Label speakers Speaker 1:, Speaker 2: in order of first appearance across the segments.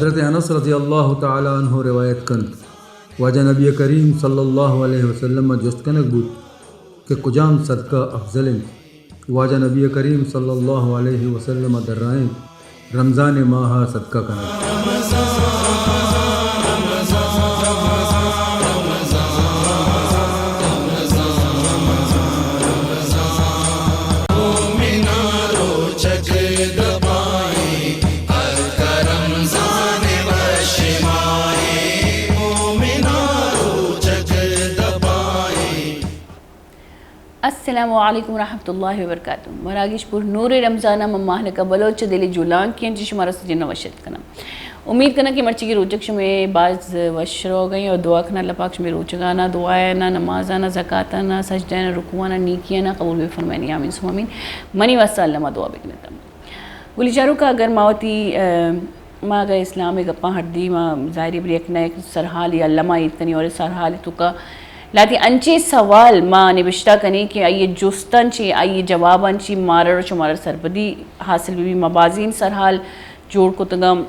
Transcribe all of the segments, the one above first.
Speaker 1: حضرت انس رضی اللہ تعالی عنہ روایت کن واجہ نبی کریم صلی اللہ علیہ وسلم جست کنک بود کہ کجام صدقہ افضل واجہ نبی کریم صلی اللہ علیہ وسلم درائیں رمضان ماہ صدقہ کنک.
Speaker 2: السلام علیکم ورحمۃ اللہ وبرکاتہ. مراگش پور نور رمضانہ مماہ کا بلوچ دلی جولان کین جی شمارا سجن وشت کنا امید کرنا کہ مرچی کی روچک شمیں بعض وشر ہو گئیں اور دعا کرنا اللہ پاک شمیں روچگا نہ دعائیں نہ نمازہ نہ زکاتہ نہ سجدہ نہ رکوع نہ نیکیاں نہ قبول بھی فرمائنی آمین سو آمین منی واسطہ اللہ ما دعا بکنتا گلی چاروں کا اگر ماوتی ما اگر اسلام گپا ہٹ دی ما ظاہری بریک نہ ایک سرحالی علامہ ایتنی اور سرحالی تو کا لاتی انچے سوال ما نبشتہ کنی کہ آئیے جستن چی آئیے جوابن چی مارر شمارر سربدی حاصل بھی مبازین سرحال جوڑ کو تگم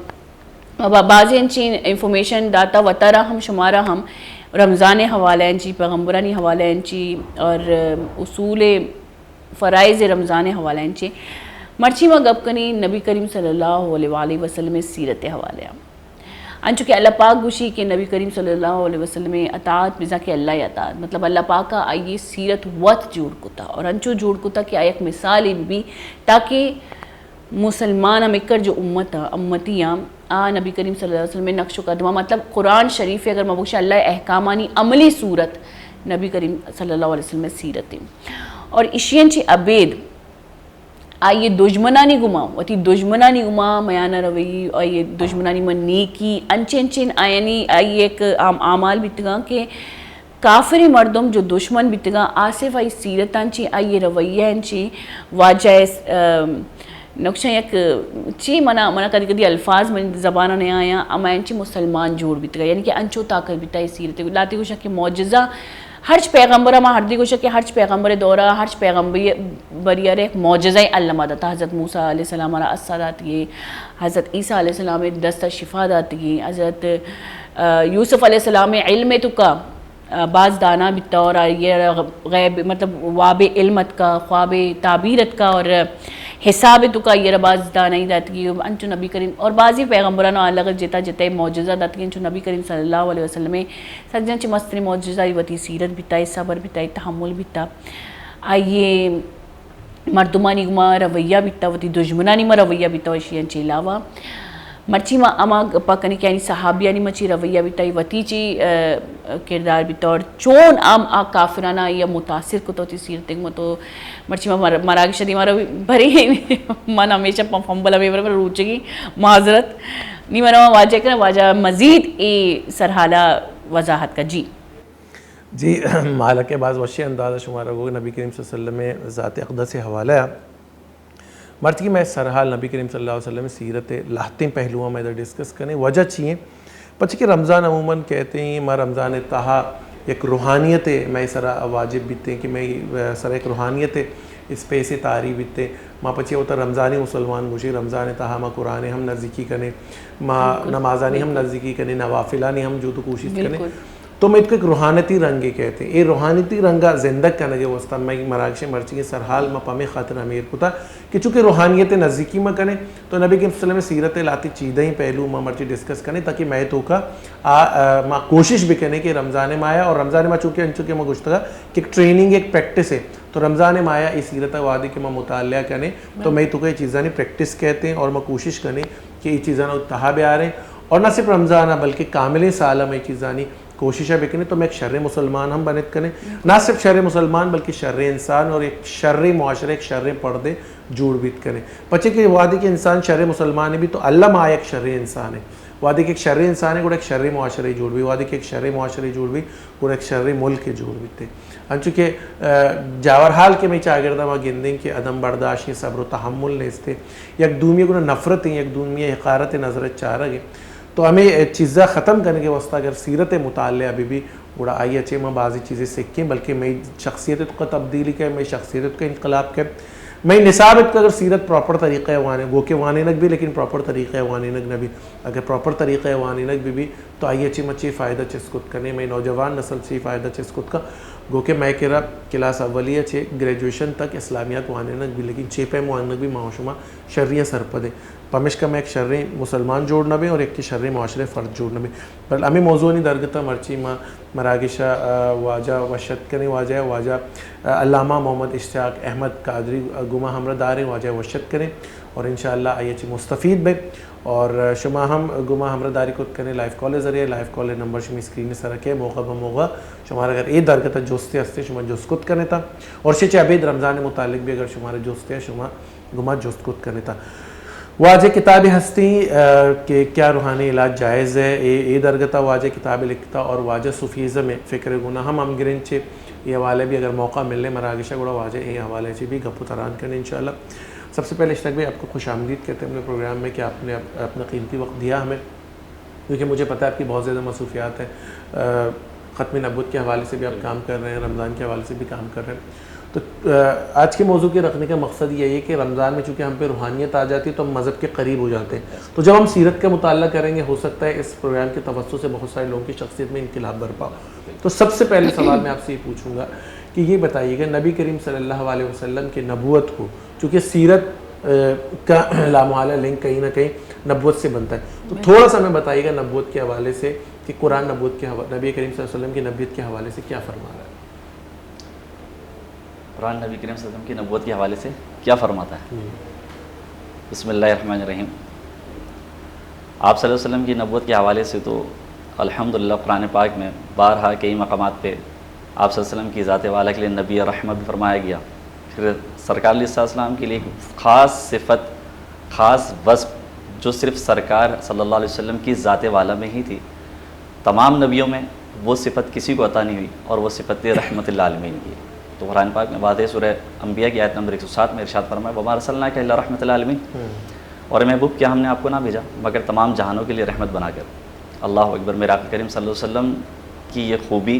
Speaker 2: مبازین چی انفارمیشن داتا وطرہ ہم شمارہ ہم رمضان حوالین چی پیغمبرانی حوالین چی اور اصول فرائض رمضان حوالین چی مرچی ما گپ کنی نبی کریم صلی اللہ علیہ وسلم سیرت حوالے انچو کہ اللہ پاک گوشی کہ نبی کریم صلی اللہ علیہ وسلم اطاعت بزا کہ اللہ اطاعت مطلب اللہ پاک کا آئیے سیرت وقت جوڑ کتا اور انچو جوڑ کتا کہ آئیے ایک مثال ان بھی تاکہ مسلمان امکر جو امتیاں نبی کریم صلی اللہ علیہ وسلم نقش و قدمہ مطلب قرآن شریف اگر مبوشہ اللہ احکامانی عملی صورت نبی کریم صلی اللہ علیہ وسلم سیرت اور اشین چی عبید آئیے دشمنانی گما وتی دشمنانی گما میانہ روی آئیے دشمنانی من نیکی انچین آئینی آئیے ایک اعمال بیتگاں کہ کافری مردم جو دشمن بیتگاں آصف آئی سیرتان چی آئیے رویہن چی واجہ نقشہ یک چی منا کدی کدی الفاظ من زبانہ نہیں آیا اما انچی مسلمان جوڑ بیتگاں یعنی کہ انچو طاقت بیتا ہے سیرت لاتی گوشا کہ معجزہ ہرچ پیغمبر ما ہردی گوشا کہ ہرچ پیغمبر دورہ ہرچ پیغمبریار ایک معجزہ اللہ مدتا حضرت موسیٰ علیہ السلام را اسا داتی حضرت عیسیٰ علیہ السلام دست شفا داتی حضرت یوسف علیہ السلام علم تو کا بعض دانا بیتا اور یہ غیب مطلب واب علمت کا خواب تعبیرت کا اور حساب تو کا یہ بعض دانائی داتگی انچو نبی کریم اور بعضی پیغمبران الگ جتا معجزہ داتگی انچو نبی کریم صلی اللہ علیہ وسلم سجن چی مستری معجزہ وتی سیرت بیتا صبر بیتا تحمل بیتا آئیے مردمانی گما رویہ بیتا وتی دشمنانی ما رویہ بیتا وشیان چی علاوہ مرچی ما اما پاکنی کہ یعنی صحابیانی مچی رویہ بیتا وتی چی کردار بیتا اور چون کافرانہ یا متاثر کو تو تی سیرت میں تو مرچی ما مراگ شدی مارا بھری من ہمیشہ فنبلا بیبر پر روچگی معذرت نہیں مرا واجہ کرنا واجہ مزید ای سرحالہ وضاحت کا
Speaker 3: جی مالا کے بعض وشی اندازہ شمارہ کو نبی کریم صلی اللہ علیہ وسلم ذات اقدس حوالہ ہے مرچی کی میں سرحال نبی کریم صلی اللہ علیہ وسلم سیرت لاہتیں پہلوؤں میں ادھر ڈسکس کریں وجہ چاہیے پچھے کہ رمضان عموماً کہتے ہیں میں رمضان تہا ایک روحانیت ہے میں سرا واجب بیتے ہیں کہ میں سرا ایک روحانیت ہے اس پہ سے تعریف بیتے ماں پچھے ہوتا رمضانی مسلمان گوشی رمضان تہا ماں قرآن ہم نزدیکی کریں ماں نمازانی ہم نزدیکی کریں نوافلانی ہم جو تو کوشش کریں تو میں ایک روحانیتی رنگے کہتے ہیں یہ روحانیتی رنگا زندگ کرنا جو وسطہ میں مراکش مرچی کے سرحال میں پامے خاطر امیر کتا کہ چونکہ روحانیت نزدیکی میں کریں تو نبی کے وسلم میں سیرت لاتی چیزیں ہی پہلو میں مرچی ڈسکس کریں تاکہ میں تو کا ماں کوشش بھی کریں کہ رمضان میں آیا اور رمضان میں چونکہ میں گشتگا کہ ایک ٹریننگ ایک پریکٹس ہے تو رمضان میں آیا اس سیرت وادی کے میں مطالعہ کریں تو میں تو کا یہ چیزیں پریکٹس کہتے ہیں اور میں کوشش کریں کہ یہ چیزیں اتحا بھی آ رہے ہیں اور نہ صرف رمضان بلکہ کامل سالہ میں یہ چیزیں کوششیں بھی کریں تو میں ایک شر مسلمان ہم بنت کریں نہ صرف شر مسلمان بلکہ شر انسان اور ایک شر معاشرے ایک شر پردے جوڑ بیت کریں پچھے کہ وادی کے انسان شر مسلمان بھی تو اللہ ماں ایک شر انسان ہے وادی کے ایک شر انسان ہے گوڑا ایک شر معاشرے جوڑ بھی وادی کے ایک شر معاشرے جوڑ بھی گوڑا ایک شر ملک کے جوڑ بیتے انچونکہ جاورحال کے میں چاگردہ ماں گندیں کہ عدم برداشت صبر و تحمل نیستے یک دومی گوڑا نفرت ہیں یک دومی حقارت نظرت چاہ رہے تو ہمیں چیزیں ختم کرنے کے واسطہ اگر سیرت مطالعہ ابھی بھی بڑا آئی اچھے میں بعضی چیزیں سیکھیں بلکہ میں شخصیت کا تبدیلی کے میں شخصیت کا انقلاب کے میں نصابت کا اگر سیرت پراپر طریقہ وان گو کہ وانینک بھی لیکن پراپر طریقہ وانینک نبی اگر پراپر طریقہ وانینک بھی تو آئیے چی مچی فائدہ چسکت کرنے میں نوجوان نسل چی فائدہ چسکت کا گو کہ میں کرا کلاس اولیہ چھے گریجویشن تک اسلامیات وانینک بھی لیکن چھے پہ وانینک بھی معاشمہ شرعیہ سرپدے پمشکہ میں ایک شرعی مسلمان جوڑنا بھی اور ایک کی شرعی معاشرے فرد جوڑنا بھی بل ہمیں موضوع نہیں درگتا مرچی ماں مراگشہ واجہ وشت کرنے واجہ علامہ محمد اشتیاق احمد قادری گمہ ہمرہ داریں واجہ وشت کریں اور انشاءاللہ آئیے چی مستفید بے اور شما ہم گمہ ہمرہ داری کت کریں لائف کال ذریعے life call number Shammi screen سے رکھے موقع بموقع شمارا اگر اے درگتا جوستے ہستے شما جوست کت کرنے تھا اور شچے عبید رمضان متعلق بھی اگر شمارا جوستے ہیں شما گمہ جوست کت کرنے تھا واجہ کتاب ہستی کہ کیا روحانی علاج جائز ہے اے درگتا واجہ کتاب لکھتا اور واجہ صوفیزم میں فکر گناہ ہم گرن چھے یہ حوالے بھی اگر موقع ملنے مراگشہ گوڑا واجہ یہ حوالے سے بھی گپو تران کرنے انشاءاللہ سب سے پہلے اشتاق بھائی آپ کو خوش آمدید کہتے ہیں اپنے پروگرام میں کہ آپ نے اپنا قیمتی وقت دیا ہمیں کیونکہ مجھے پتہ ہے آپ کی بہت زیادہ مصروفیات ہیں ختم نبوت کے حوالے سے بھی آپ کام کر رہے ہیں رمضان کے حوالے سے بھی کام کر رہے ہیں تو آج کے موضوع کے رکھنے کا مقصد یہ ہے کہ رمضان میں چونکہ ہم پہ روحانیت آ جاتی ہے تو ہم مذہب کے قریب ہو جاتے ہیں تو جب ہم سیرت کا مطالعہ کریں گے ہو سکتا ہے اس پروگرام کے توسط سے بہت سارے لوگوں کی شخصیت میں انقلاب برپا ہو تو سب سے پہلے سوال میں آپ سے یہ پوچھوں گا کہ یہ بتائیے گا نبی کریم صلی اللہ علیہ وسلم کی نبوت کو چونکہ سیرت کا لامحالہ لنک کہیں نہ کہیں نبوت سے بنتا ہے تو تھوڑا سا ہمیں بتائیے گا نبوت کے حوالے سے کہ قرآن نبوت کے نبی کریم صلی اللہ علیہ وسلم کی نبوت کے حوالے سے کیا فرما رہا ہے
Speaker 4: قرآن نبی کریم صلی اللہ علیہ وسلم کی نبوت کے حوالے سے کیا فرماتا ہے بسم اللہ الرحمن الرحیم آپ صلی اللہ علیہ وسلم کی نبوت کے حوالے سے تو الحمدللہ قرآن پاک میں بارہا کئی مقامات پہ آپ صلی اللہ علیہ وسلم کی ذات والا کے لیے نبی رحمت بھی فرمایا گیا پھر سرکار علیہ السلام کے لیے ایک خاص صفت خاص وصف جو صرف سرکار صلی اللہ علیہ وسلم کی ذات والا میں ہی تھی تمام نبیوں میں وہ صفت کسی کو عطا نہیں ہوئی اور وہ صفت رحمت للعالمین کی تو قرآن پاک میں واضح سورہ انبیاء کی آیت نمبر 107 میں ارشاد فرمایا وَمَا أَرْسَلْنَاكَ إِلَّا رَحْمَةً لِلْعَالَمِينَ اور محبوب کیا ہم نے آپ کو نہ بھیجا مگر تمام جہانوں کے لیے رحمت بنا کر اللہ اکبر میرے آقا کریم صلی اللہ علیہ وسلم کی یہ خوبی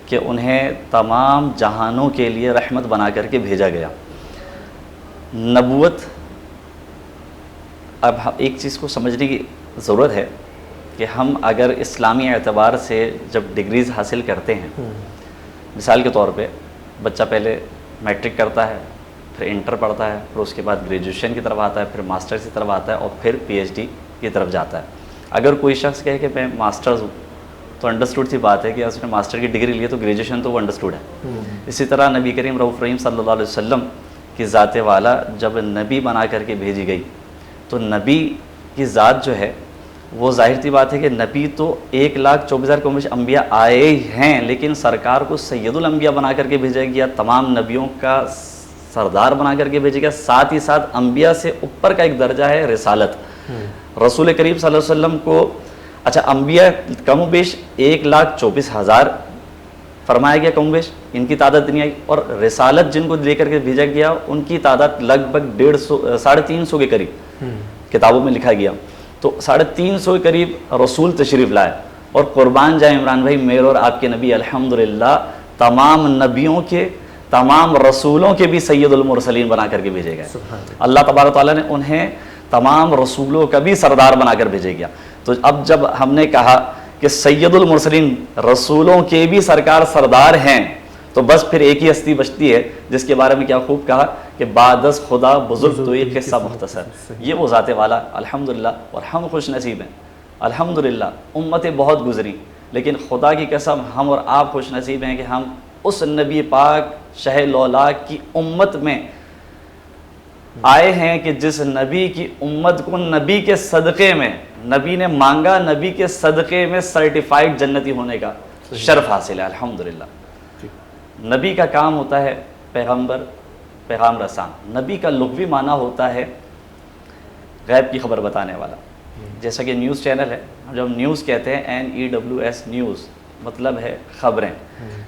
Speaker 4: کہ انہیں تمام جہانوں کے لیے رحمت بنا کر کے بھیجا گیا نبوت اب ایک چیز کو سمجھنے کی ضرورت ہے کہ ہم اگر اسلامی اعتبار سے جب ڈگریز حاصل کرتے ہیں مثال کے طور پہ بچہ پہلے میٹرک کرتا ہے پھر انٹر پڑھتا ہے پھر اس کے بعد گریجویشن کی طرف آتا ہے پھر ماسٹرز کی طرف آتا ہے اور پھر پی ایچ ڈی کی طرف جاتا ہے اگر کوئی شخص کہے کہ میں ماسٹرز ہوں تو انڈرسٹوڈ سی بات ہے کہ اس نے ماسٹر کی ڈگری لی ہے تو گریجویشن تو وہ انڈرسٹوڈ ہے اسی طرح نبی کریم رؤوف رحیم صلی اللہ علیہ وسلم کی ذات والا جب نبی بنا کر کے بھیجی گئی تو نبی کی ذات جو ہے وہ ظاہر سی بات ہے کہ نبی تو 1,24,000 کم بیش انبیاء آئے ہیں لیکن سرکار کو سید الانبیاء بنا کر کے بھیجا گیا تمام نبیوں کا سردار بنا کر کے بھیجا گیا ساتھ ہی ساتھ انبیاء سے اوپر کا ایک درجہ ہے رسالت رسول کریم صلی اللہ علیہ وسلم کو اچھا انبیاء کم و بیش 1,24,000 فرمایا گیا کم و بیش ان کی تعداد نہیں آئی اور رسالت جن کو لے کر کے بھیجا گیا ان کی تعداد لگ بھگ 350 کے قریب کتابوں میں لکھا گیا تو 350 کے قریب رسول تشریف لائے اور قربان جائے عمران بھائی میرے اور آپ کے نبی الحمدللہ تمام نبیوں کے تمام رسولوں کے بھی سید المرسلین بنا کر کے بھیجے گئے اللہ تبارک تعالیٰ نے انہیں تمام رسولوں کا بھی سردار بنا کر بھیجے گیا تو اب جب ہم نے کہا کہ سید المرسلین رسولوں کے بھی سرکار سردار ہیں تو بس پھر ایک ہی ہستی بچتی ہے جس کے بارے میں کیا خوب کہا کہ بعد از خدا بزرگ تو ایک قصہ مختصر یہ وہ ذات والا الحمدللہ اور ہم خوش نصیب ہیں الحمدللہ امتیں بہت گزری لیکن خدا کی قسم ہم اور آپ خوش نصیب ہیں کہ ہم اس نبی پاک شہ لولاک کی امت میں آئے ہیں کہ جس نبی کی امت کو نبی کے صدقے میں نبی نے مانگا نبی کے صدقے میں سرٹیفائیڈ جنتی ہونے کا شرف حاصل ہے الحمدللہ نبی کا کام ہوتا ہے پیغمبر پیغام رسان نبی کا لغوی معنی ہوتا ہے غیب کی خبر بتانے والا جیسا کہ نیوز چینل ہے جب نیوز کہتے ہیں NEWS نیوز مطلب ہے خبریں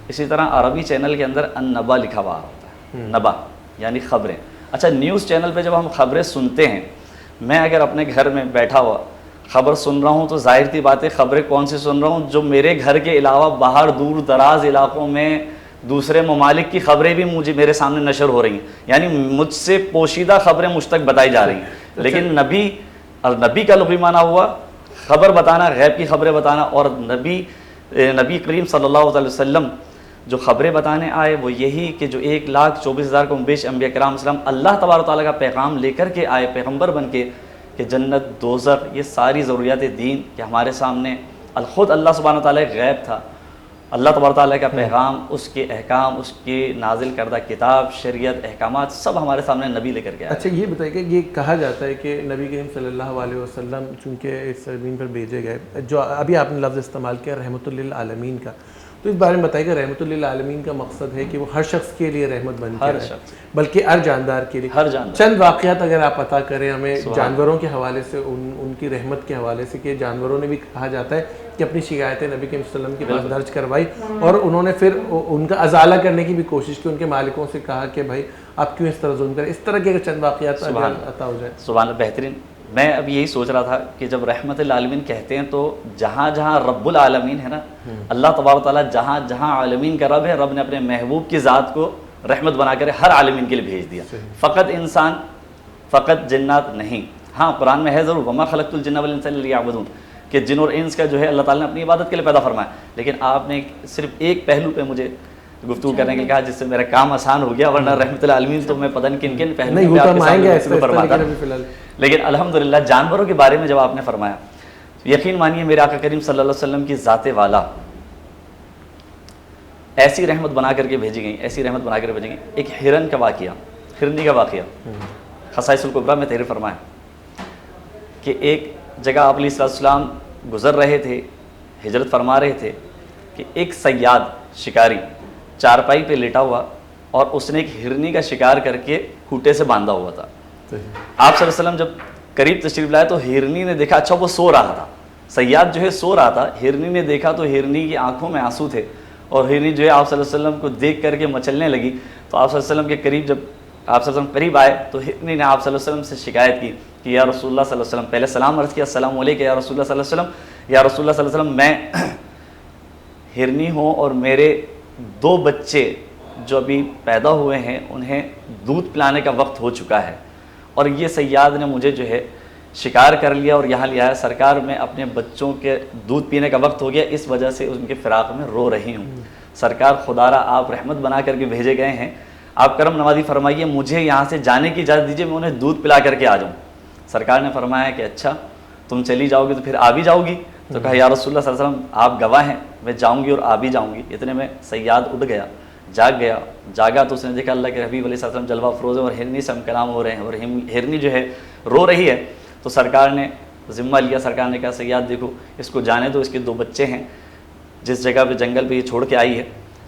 Speaker 4: اسی طرح عربی چینل کے اندر النبا لکھا ہوا ہوتا ہے نبا یعنی خبریں اچھا نیوز چینل پہ جب ہم خبریں سنتے ہیں میں اگر اپنے گھر میں بیٹھا ہوا خبر سن رہا ہوں تو ظاہر سی بات ہے خبریں کون سی سن رہا ہوں جو میرے گھر کے علاوہ باہر دور دراز علاقوں میں دوسرے ممالک کی خبریں بھی مجھے میرے سامنے نشر ہو رہی ہیں، یعنی مجھ سے پوشیدہ خبریں مجھ تک بتائی جا رہی ہیں، لیکن نبی کا لغوی معنی ہوا خبر بتانا، غیب کی خبریں بتانا، اور نبی کریم صلی اللہ علیہ وسلم جو خبریں بتانے آئے وہ یہی کہ جو 1,24,000 کو بیش انبیاء کرام السلام اللہ تبارک و تعالیٰ کا پیغام لے کر کے آئے پیغمبر بن کے، کہ جنت دوزخ یہ ساری ضروریات دین کہ ہمارے سامنے خود اللہ سبحانہ و تعالیٰ غیب تھا، اللہ تبارک و تعالیٰ کا پیغام، اس کے احکام، اس کے نازل کردہ کتاب، شریعت، احکامات سب ہمارے سامنے نبی لے کر کے آئے۔
Speaker 3: اچھا یہ بتائیے کہ یہ کہا جاتا ہے کہ نبی کریم صلی اللہ علیہ وسلم چونکہ اس زمین پر بھیجے گئے، جو ابھی آپ نے لفظ استعمال کیا رحمۃ للعالمین کا، تو اس بارے میں بتائیے کہ رحمۃ للعالمین کا مقصد ہے کہ وہ ہر شخص کے لیے رحمت بن کے ہے، بلکہ ہر جاندار کے لیے۔ چند واقعات اگر آپ عطا کریں ہمیں جانوروں کے حوالے سے، ان کی رحمت کے حوالے سے، کہ جانوروں نے بھی کہا جاتا ہے کہ اپنی شکایتیں نبی کریم صلی اللہ علیہ وسلم کے پاس درج کروائی، اور انہوں نے پھر ان کا ازالہ کرنے کی بھی کوشش کی، ان کے مالکوں سے کہا کہ بھائی آپ کیوں اس طرح ظلم کریں، اس طرح کے چند واقعات عطا ہو جائے۔
Speaker 4: سبحان اللہ، بہترین۔ میں اب یہی سوچ رہا تھا کہ جب رحمت للعالمین کہتے ہیں تو جہاں جہاں رب العالمین ہے نا، اللہ تبارک تعالیٰ جہاں جہاں عالمین کا رب ہے، رب نے اپنے محبوب کی ذات کو رحمت بنا کر ہر عالمین کے لیے بھیج دیا، فقط انسان، فقط جنات نہیں۔ ہاں قرآن میں ہے ضرور وما خلقت الجن والانس الا لیعبدون، کہ جن اور انس کا جو ہے اللہ تعالیٰ نے اپنی عبادت کے لیے پیدا فرمایا، لیکن آپ نے صرف ایک پہلو پہ مجھے گفتگو کرنے کے لیے کہا جس سے میرا کام آسان ہو گیا، ورنہ رحمت العالمین تو میں پتہ نہیں کن کن پہلوؤں پہ آپ کے سامنے گفتگو فرماتا۔ لیکن الحمدللہ جانوروں کے بارے میں جب آپ نے فرمایا، یقین مانیے میرے آقا کریم صلی اللہ علیہ وسلم کی ذات والا ایسی رحمت بنا کر کے بھیجی گئی، ایسی رحمت بنا کر بھیجی گئی۔ ایک ہرن کا واقعہ، ہرنی کا واقعہ خصائص الکبریٰ میں تحریر فرمایا کہ ایک جگہ آپ علیہ السلام گزر رہے تھے، ہجرت فرما رہے تھے، کہ ایک صیاد شکاری چارپائی پہ لیٹا ہوا، اور اس نے ایک ہرنی کا شکار کر کے کھوٹے سے باندھا ہوا تھا۔ آپ صلی اللہ علیہ وسلم جب قریب تشریف لائے تو ہرنی نے دیکھا، اچھا وہ سو رہا تھا، صیاد جو ہے سو رہا تھا، ہرنی نے دیکھا تو ہرنی کی آنکھوں میں آنسو تھے، اور ہرنی جو ہے آپ صلی اللہ علیہ وسلم کو دیکھ کر کے مچلنے لگی۔ تو آپ صلی اللہ علیہ وسلم کے قریب جب آپ صلی اللہ علیہ وسلم قریب آئے تو ہرنی نے آپ صلی اللہ علیہ وسلم سے شکایت کی کہ یا رسول اللہ صلی اللہ علیہ وسلم، پہلے سلام عرض کیا، السلام علیکم یا رسول اللہ صلی اللہ علیہ وسلم، یا رسول اللہ صلی اللہ علیہ وسلم میں ہرنی ہوں اور میرے 2 بچے جو ابھی پیدا ہوئے ہیں انہیں دودھ پلانے کا وقت ہو چکا ہے، اور یہ صیاد نے مجھے جو ہے شکار کر لیا اور یہاں لیا ہے، سرکار میں اپنے بچوں کے دودھ پینے کا وقت ہو گیا، اس وجہ سے ان کے فراق میں رو رہی ہوں، سرکار خدا را آپ رحمت بنا کر کے بھیجے گئے ہیں، آپ کرم نوازی فرمائیے، مجھے یہاں سے جانے کی اجازت دیجیے، میں انہیں دودھ پلا کر کے آ جاؤں۔ سرکار نے فرمایا کہ اچھا تم چلی جاؤ گی تو پھر آ بھی جاؤ گی؟ تو کہا یا رسول اللہ صلی اللہ علیہ وسلم آپ گواہ ہیں، میں جاؤں گی اور آ بھی جاؤں گی۔ اتنے میں صیاد اٹھ گیا، جاگا تو اس نے دیکھا اللہ کے حبیب علیہ السلام جلوہ افروز ہیں اور ہرنی سے ہم کلام ہو رہے ہیں، اور ہرنی جو ہے رو رہی ہے، تو سرکار نے ذمہ لیا، سرکار نے کہا صیاد دیکھو اس کو جانے دو، اس کے 2 بچے ہیں، جس جگہ پہ جنگل پہ یہ چھوڑ کے آئی ہے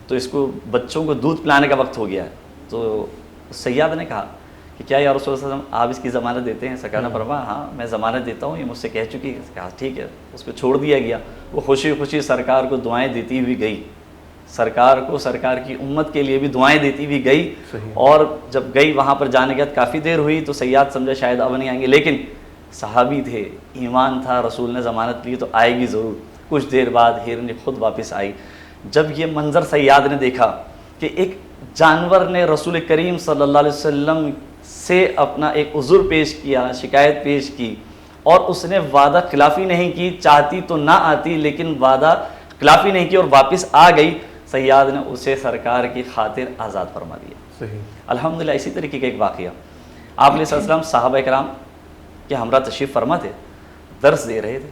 Speaker 4: تو اس کو بچوں کو دودھ پلانے کا وقت ہو گیا ہے۔ تو صیاد نے کہا کہ کیا یا رسول اللہ صلی اللہ علیہ وسلم آپ اس کی ضمانت دیتے ہیں؟ سرکار نے فرمایا ہاں میں ضمانت دیتا ہوں، یہ مجھ سے کہہ چکی ہے۔ کہا ٹھیک ہے، اس کو چھوڑ دیا گیا، وہ خوشی خوشی سرکار کو دعائیں دیتی ہوئی گئی، سرکار کو سرکار کی امت کے لیے بھی دعائیں دیتی ہوئی گئی، اور جب گئی وہاں پر جانے کے بعد کافی دیر ہوئی تو صیاد سمجھا شاید اب نہیں آئیں گے، لیکن صحابی تھے، ایمان تھا، رسول نے ضمانت لی تو آئے گی ضرور۔ کچھ دیر بعد ہرنی خود واپس آئی۔ جب یہ منظر صیاد نے دیکھا کہ ایک جانور نے رسول کریم صلی اللہ علیہ وسلم سے اپنا ایک عذر پیش کیا، شکایت پیش کی، اور اس نے وعدہ خلافی نہیں کی، چاہتی تو نہ آتی لیکن وعدہ خلافی نہیں کی اور واپس آ گئی، صیاد نے اسے سرکار کی خاطر آزاد فرما دیا۔ الحمدللہ اسی طریقے کا ایک واقعہ، آپ علیہ السلام صحابہ کرام کے ہمراہ تشریف فرما تھے، درس دے رہے تھے۔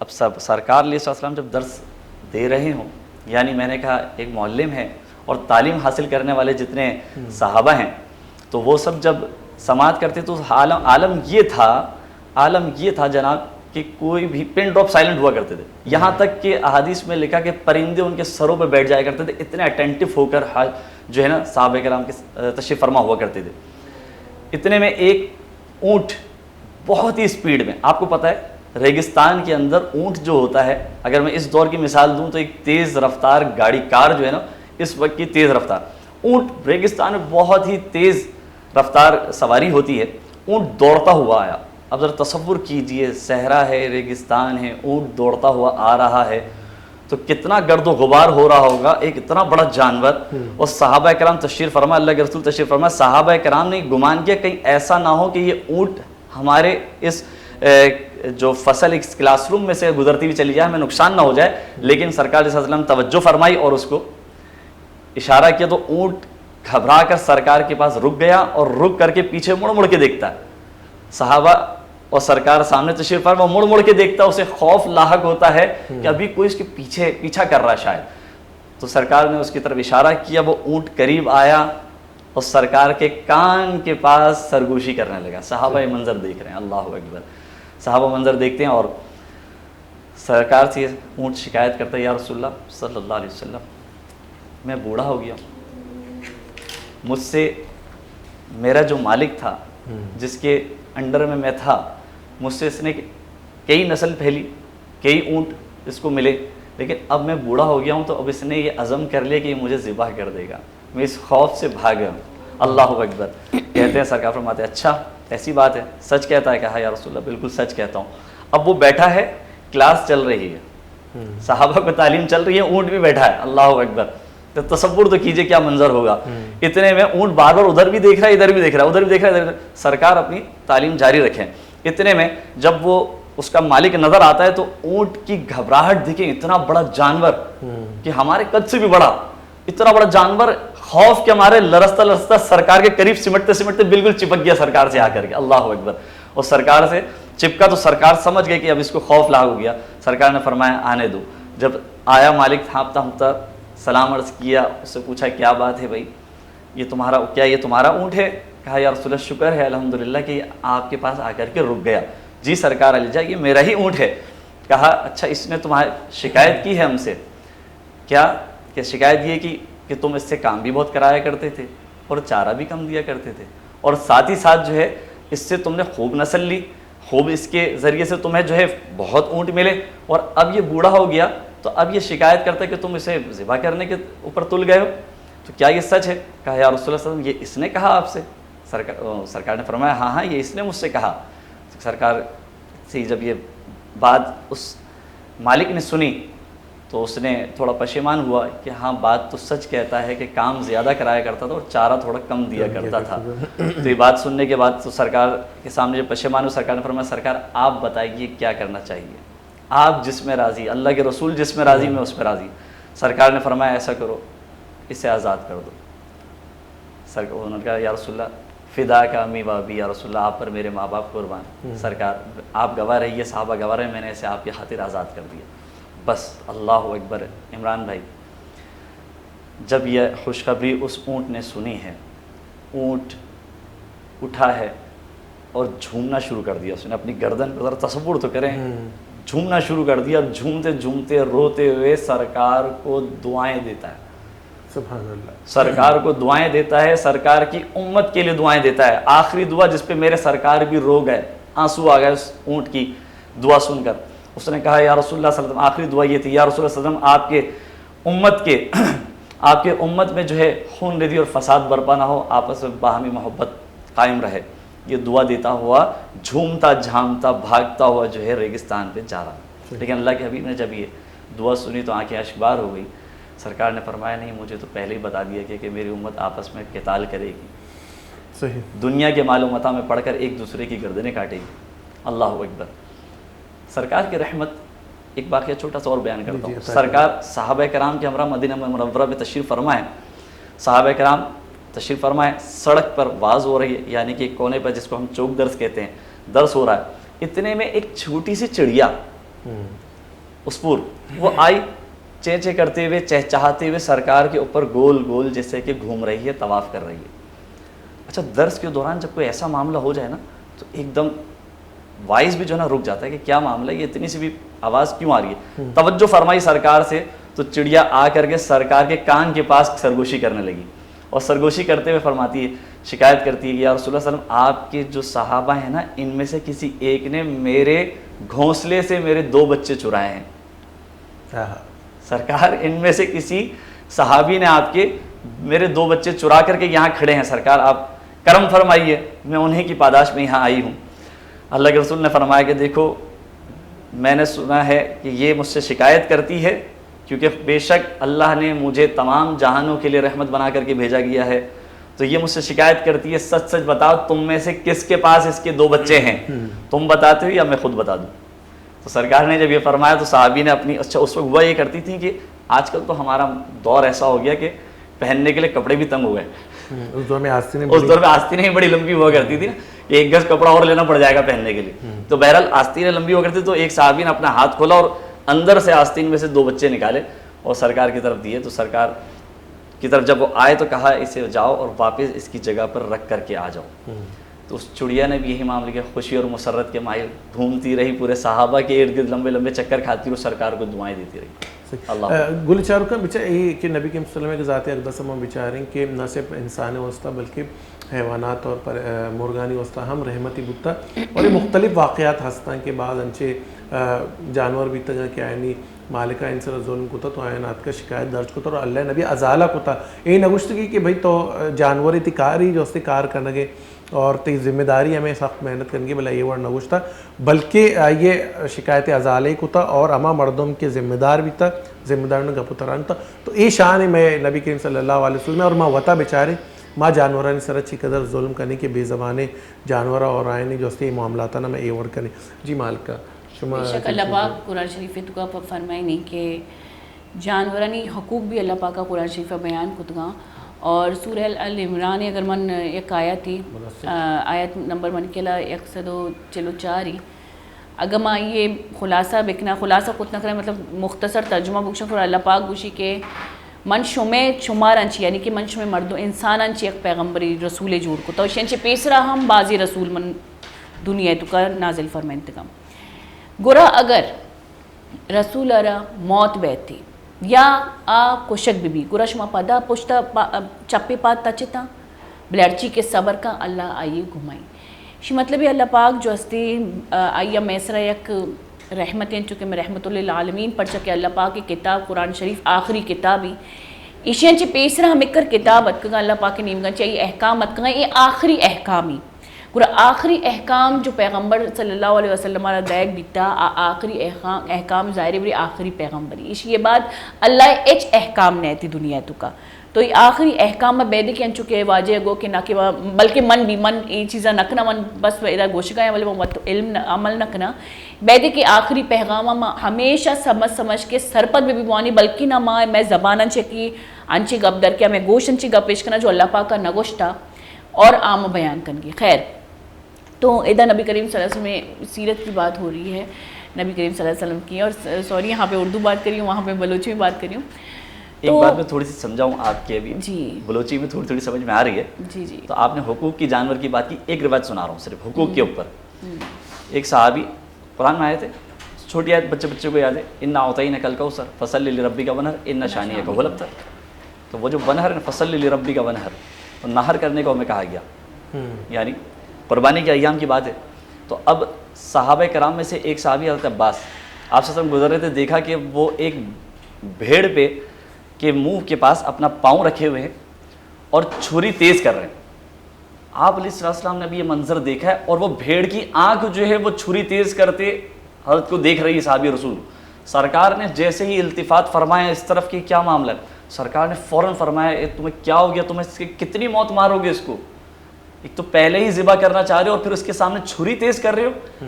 Speaker 4: اب سرکار علیہ السلام جب درس دے رہے ہوں، یعنی میں نے کہا ایک معلم ہے اور تعلیم حاصل کرنے والے جتنے صحابہ ہیں تو وہ سب جب سماعت کرتے تو عالم یہ تھا جناب کہ کوئی بھی پن ڈراپ سائلنٹ ہوا کرتے تھے، یہاں تک کہ احادیث میں لکھا کہ پرندے ان کے سروں پہ بیٹھ جایا کرتے تھے، اتنے اٹینٹو ہو کر جو ہے نا صحابہ کرام کے تشریف فرما ہوا کرتے تھے۔ اتنے میں ایک اونٹ بہت ہی اسپیڈ میں، آپ کو پتہ ہے ریگستان کے اندر اونٹ جو ہوتا ہے، اگر میں اس دور کی مثال دوں تو ایک تیز رفتار گاڑی کار جو ہے نا اس وقت کی تیز رفتار، اونٹ ریگستان میں بہت ہی تیز رفتار سواری ہوتی ہے، اونٹ دوڑتا ہوا آیا۔ اب ذرا تصور کیجئے، صحرا ہے، ریگستان ہے، اونٹ دوڑتا ہوا آ رہا ہے، تو کتنا گرد و غبار ہو رہا ہوگا ایک اتنا بڑا جانور. اور صحابہ کرام تشریف فرما, اللہ کے رسول تشریف فرما, صحابہ کرام نے گمان کیا کہیں ایسا نہ ہو کہ یہ اونٹ ہمارے اس جو فصل اس کلاس روم میں سے گزرتی ہوئی چلی جائے, ہمیں نقصان نہ ہو جائے. لیکن سرکار صلی اللہ علیہ وسلم توجہ فرمائی اور اس کو اشارہ کیا تو اونٹ گھبرا کر سرکار کے پاس رک گیا, اور رک کر کے پیچھے مڑ مڑ کے دیکھتا ہے. صحابہ اور سرکار سامنے تشریف فرما, مڑ مڑ کے دیکھتا ہے, اسے خوف لاحق ہوتا ہے کہ ابھی کوئی اس کے پیچھا کر رہا ہے شاید. تو سرکار نے اس کی طرف اشارہ کیا, وہ اونٹ قریب آیا اور سرکار کے کان کے پاس سرگوشی کرنے لگا. صحابہ یہ منظر دیکھ رہے ہیں, اللہ اکبر. صحابہ منظر دیکھتے ہیں اور سرکار سے اونٹ شکایت کرتا ہے, یا رسول اللہ صلی اللہ علیہ وسلم, میں بوڑھا ہو گیا ہوں, مجھ سے میرا جو مالک تھا جس کے انڈر میں تھا, مجھ سے اس نے کئی نسل پھیلی, کئی اونٹ اس کو ملے, لیکن اب میں بوڑھا ہو گیا ہوں تو اب اس نے یہ عزم کر لیا کہ یہ مجھے ذبح کر دے گا, میں اس خوف سے بھاگ گیا ہوں. اللہ اکبر. کہتے ہیں سرکار فرماتے ہیں اچھا ایسی بات ہے, سچ کہتا ہے؟ کہا یا رسول اللہ بالکل سچ کہتا ہوں. اب وہ بیٹھا ہے, کلاس چل رہی ہے, صحابہ کو تعلیم چل رہی ہے, اونٹ بھی بیٹھا ہے. اللہ اکبر. تو تصور تو کیجئے کیا منظر ہوگا. اتنے میں اونٹ بار بار ادھر بھی دیکھ رہا ہے, ادھر بھی دیکھ رہا ہے, ادھر بھی دیکھ رہا ہے, ادھر. سرکار اپنی تعلیم جاری رکھیں. اتنے میں جب وہ اس کا مالک نظر آتا ہے تو اونٹ کی گھبراہٹ دیکھیں, اتنا بڑا جانور کہ ہمارے قد سے بھی بڑا, اتنا بڑا جانور خوف کے مارے لرزتا لرزتا سرکار کے قریب سمٹتے سمٹتے بالکل چپک گیا سرکار سے آ کر کے. اللہ اکبر. اور سرکار سے چپکا تو سرکار سمجھ گئے کہ اب اس کو خوف لاحق ہو گیا. سرکار نے فرمایا آنے دو. جب آیا مالک تھانپتا ہونپتا سلام عرض کیا, اس سے پوچھا کیا بات ہے بھائی, یہ تمہارا اونٹ ہے؟ کہا یا رسول اللہ شکر ہے الحمدللہ کہ آپ کے پاس آ کر کے رک گیا. جی سرکار علی جان یہ میرا ہی اونٹ ہے. کہا اچھا اس نے تمہاری شکایت کی ہے ہم سے؟ کیا کہ شکایت یہ کی کہ تم اس سے کام بھی بہت کرایا کرتے تھے اور چارہ بھی کم دیا کرتے تھے, اور ساتھ ہی ساتھ جو ہے اس سے تم نے خوب نسل لی, خوب اس کے ذریعے سے تمہیں جو ہے بہت اونٹ ملے, اور اب یہ بوڑھا ہو گیا تو اب یہ شکایت کرتا ہے کہ تم اسے ذبح کرنے کے اوپر تل گئے ہو, تو کیا یہ سچ ہے؟ کہا یا رسول اللہ صلی اللہ علیہ وسلم یہ اس نے کہا آپ سے؟ سرکار نے فرمایا ہاں ہاں یہ اس نے مجھ سے کہا. سرکار سے جب یہ بات اس مالک نے سنی تو اس نے تھوڑا پشیمان ہوا کہ ہاں بات تو سچ کہتا ہے کہ کام زیادہ کرایا کرتا تھا اور چارہ تھوڑا کم دیا کرتا تھا. تو یہ بات سننے کے بعد تو سرکار کے سامنے جو پشیمان ہو, سرکار نے فرمایا سرکار آپ بتائیے کیا کرنا چاہیے, آپ جس میں راضی, اللہ کے رسول جس میں راضی میں اس میں راضی. سرکار نے فرمایا ایسا کرو اسے آزاد کر دو. انہوں نے کہا یا رسول اللہ فدا کا امی و ابی, یا رسول اللہ آپ پر میرے ماں باپ قربان. سرکار آپ گواہ رہیے, صحابہ گواہ رہے, میں نے اسے آپ کی خاطر آزاد کر دیا. بس اللہ اکبر. عمران بھائی جب یہ خوشخبری اس اونٹ نے سنی ہے, اونٹ اٹھا ہے اور جھومنا شروع کر دیا. اس نے اپنی گردن کو ذرا تصور تو کریں, جھومنا شروع کر دیا, جھومتے جھومتے روتے ہوئے سرکار کو دعائیں دیتا ہے.
Speaker 3: سبحان اللہ.
Speaker 4: سرکار کو دعائیں دیتا ہے, سرکار کی امت کے لیے دعائیں دیتا ہے. آخری دعا جس پہ میرے سرکار بھی رو گئے, آنسو آ گئے اس اونٹ کی دعا سن کر. اس نے کہا یا رسول اللہ صلی اللہ علیہ وسلم, آخری دعا یہ تھی یا رسول اللہ صلی اللہ علیہ وسلم آپ کے امت میں جو ہے خون ریزی اور فساد برپا نہ ہو, آپس میں باہمی محبت قائم رہے. یہ دعا دیتا ہوا جھومتا جھامتا بھاگتا ہوا جو ہے ریگستان پہ جا رہا. لیکن اللہ کے حبیب نے جب یہ دعا سنی تو آنکھیں اشکبار ہو گئی. سرکار نے فرمایا نہیں مجھے تو پہلے ہی بتا دیا کہ میری امت آپس میں قتال کرے گی,
Speaker 3: صحیح,
Speaker 4: دنیا کے مال و متاع میں پڑھ کر ایک دوسرے کی گردنیں کاٹے گی. اللہ اکبر. سرکار کی رحمت ایک واقعہ چھوٹا سا اور بیان کرتا ہوں. سرکار صحابہ کرام کے ہمراہ مدینہ منورہ میں تشریف فرمائے. صحابہ کرام تشریف فرمائے, سڑک پر واز ہو رہی ہے, یعنی کہ ایک کونے پر جس کو ہم چوک درس کہتے ہیں, درس ہو رہا ہے. اتنے میں ایک چھوٹی سی چڑیا عصفور وہ آئی, چیں چیں کرتے ہوئے چہچہاتے ہوئے سرکار کے اوپر گول گول جیسے کہ گھوم رہی ہے, طواف کر رہی ہے. اچھا درس کے دوران جب کوئی ایسا معاملہ ہو جائے نا تو ایک دم وائس بھی جو ہے نا رک جاتا ہے کہ کیا معاملہ ہے, یہ اتنی سی بھی آواز کیوں آ رہی ہے. توجہ فرمائی سرکار سے تو چڑیا آ کر کے سرکار کے کان کے پاس سرگوشی کرنے لگی, اور سرگوشی کرتے ہوئے فرماتی ہے, شکایت کرتی ہے کہ یا رسول اللہ صلی اللہ علیہ وسلم آپ کے جو صحابہ ہیں نا ان میں سے کسی ایک نے میرے گھونسلے سے میرے 2 بچے چرائے ہیں. سرکار ان میں سے کسی صحابی نے آپ کے میرے 2 بچے چرا کر کے یہاں کھڑے ہیں, سرکار آپ کرم فرمائیے, میں انہیں کی پاداش میں یہاں آئی ہوں. اللہ کے رسول نے فرمایا کہ دیکھو میں نے سنا ہے کہ یہ مجھ سے شکایت کرتی ہے کیونکہ بے شک اللہ نے مجھے تمام جہانوں کے لیے رحمت بنا کر کے بھیجا گیا ہے. تو یہ مجھ سے شکایت کرتی ہے سچ سچ بتاؤ تم میں سے کس کے پاس اس کے 2 بچے ہیں, تم بتاتے ہو یا میں خود بتا دوں. تو سرکار نے جب یہ فرمایا تو صحابی نے اپنی اچھا اس وقت ہوا یہ کرتی تھی کہ آج کل تو ہمارا دور ایسا ہو گیا کہ پہننے کے لیے کپڑے بھی تنگ ہو گئے.
Speaker 3: اس دور میں
Speaker 4: آستینیں بڑی لمبی ہوا کرتی تھی نا کہ 1 گز کپڑا اور لینا پڑ جائے گا پہننے کے لیے. تو بہرحال آستینیں لمبی ہوا کرتی تو ایک صحابی نے اپنا ہاتھ کھولا اور اندر سے آستین میں سے 2 بچے نکالے اور سرکار کی طرف دیے. تو سرکار کی طرف جب وہ آئے تو کہا اسے جاؤ اور واپس اس کی جگہ پر رکھ کر کے آ جاؤ. تو اس چڑیا نے بھی یہی معاملے کیا, خوشی اور مسرت کے مائل گھومتی رہی پورے صحابہ کے ارد گرد لمبے لمبے چکر کھاتی اور سرکار کو دعائیں دیتی رہی.
Speaker 3: گل چارکا بچا یہ کہ نبی کریم صلی اللہ علیہ وسلم کے ذات اقدس ہم بچا رہے ہیں کہ نہ صرف انسان وسطی بلکہ حیوانات اور مرغانی وسطی ہم رحمتی بتا اور یہ مختلف واقعات ہستان کے بعد انچے جانور بھی تجا کہ آئینی مالکہ ان سر ظلم کتا تو آئینات کا شکایت درج کتا اور اللہ نبی ازالہ کتا یہ نگوشتگی کہ بھئی تو جانوری تی کاری جو اس تی کار کرنگے اور تی ذمہ داری ہمیں سخت محنت کرنگی بلا یہ ور نگوشتا بلکہ یہ شکایت ازالہ کتا اور اما مردم کے ذمہ دار بھی تا ذمہ دار نے گپتران تا. تو یہ شان میں نبی کریم صلی اللہ علیہ وسلم اور ماں وطا بیچارے ماں جانورانی سر اچھی قدر ظلم کرنے کے بے زبانے جانورہ اور آئینی جو اس تی معاملات نا میں یہ ور کرنے. جی مالکہ
Speaker 2: بے شک اللہ پاک قرآن شریف تو کا فرمائی نہیں کہ جانورانی حقوق بھی اللہ پاک کا قرآن شریف بیان کتگاں. اور سورہ العمران اگر من ایک آیت تھی آیت نمبر من کلا 144 ہی اگر ماں یہ خلاصہ بکنا خلاصہ کتنا کرے مطلب مختصر ترجمہ بکشن for اللہ پاک گوشی کہ من شمے شمار انچی یعنی کہ من شمے مردو انسان انچی ایک پیغمبری رسول جوڑ کو تو شنچے پیسرا ہم بازی رسول من دنیا تو کا نازل فرمائن انتقام گورا اگر رسول ارا موت بیتی یا آ کوشک بھی گورا شما پدا پشتا چپے پات تچتا بلرچی کے صبر کا اللہ آئیے گھمائی شی مطلب اللہ پاک جو ہستی آئیہ میسرہ یک رحمتیں چونکہ میں رحمت للعالمین پڑھ چکے اللہ پاک کی کتاب قرآن شریف آخری کتاب ہی ایشین چی پیسرہ ہم اکر کتاب اتکا اللہ پاک کے نیمگا چاہیے احکام اتکا یہ آخری احکام ہی گورا آخری احکام جو پیغمبر صلی اللہ علیہ وسلم را دیکھ بیتا آخری احکام ظاہر بری آخری پیغمبری اسی یہ بات اللہ ایچ احکام نہیں تھی دنیا تو کا تو یہ آخری احکام میں بیدے کے انچو کے واجہ گو کہ نہ کہ بلکہ من بھی من یہ چیزیں نکنا من بس ادھر گوشگاہیں والے وہ علم عمل نکنا بیدے کے آخری پیغام میں ہمیشہ سمجھ کے سرپت میں بھی بوانی بلکہ نہ ماں میں زبان انچے کی انچی گپ در کیا میں گوشت انچی گپ پیش کرنا جو اللہ پاک کا نگوشتا اور عام بیان کرنگی. خیر تو ادھر نبی کریم صلی اللہ علیہ وسلم میں سیرت کی بات ہو رہی ہے نبی کریم صلی اللہ علیہ وسلم کی اور سوری یہاں پہ اردو بات کری ہوں وہاں پہ بلوچی میں بات کری ہوں.
Speaker 4: ایک بات میں تھوڑی سی سمجھاؤں آپ کے ابھی
Speaker 2: جی
Speaker 4: بلوچی میں تھوڑی سمجھ میں آ رہی ہے.
Speaker 2: جی جی
Speaker 4: تو آپ نے حقوق کی جانور کی بات کی ایک روایت سنا رہا ہوں صرف حقوق کے اوپر. ایک صحابی قرآن میں آئے تھے چھوٹی آیت بچے کو یاد ہے انا اعطیناک الکوثر فصلی لربک ونحر ان شانئک هو الابتر. تو وہ جو ونحر فصلی لربک ونحر تو نہر کرنے کو ہمیں کہا گیا یعنی قربانی کے ایام کی بات ہے. تو اب صحابہ کرام میں سے ایک صحابی حضرت عباس آپ سے گزر رہے تھے دیکھا کہ وہ ایک بھیڑ پہ کے منہ کے پاس اپنا پاؤں رکھے ہوئے ہیں اور چھری تیز کر رہے ہیں. آپ علیہ السلام نے بھی یہ منظر دیکھا ہے اور وہ بھیڑ کی آنکھ جو ہے وہ چھری تیز کرتے حضرت کو دیکھ رہی ہے صحابی رسول. سرکار نے جیسے ہی التفات فرمایا اس طرف کہ کیا معاملہ ہے سرکار نے فوراً فرمایا تمہیں کیا ہو گیا تمہیں اس کی کتنی موت مارو گے اس کو. ایک تو پہلے ہی ذبح کرنا چاہ رہے ہو اور پھر اس کے سامنے چھری تیز کر رہے ہو.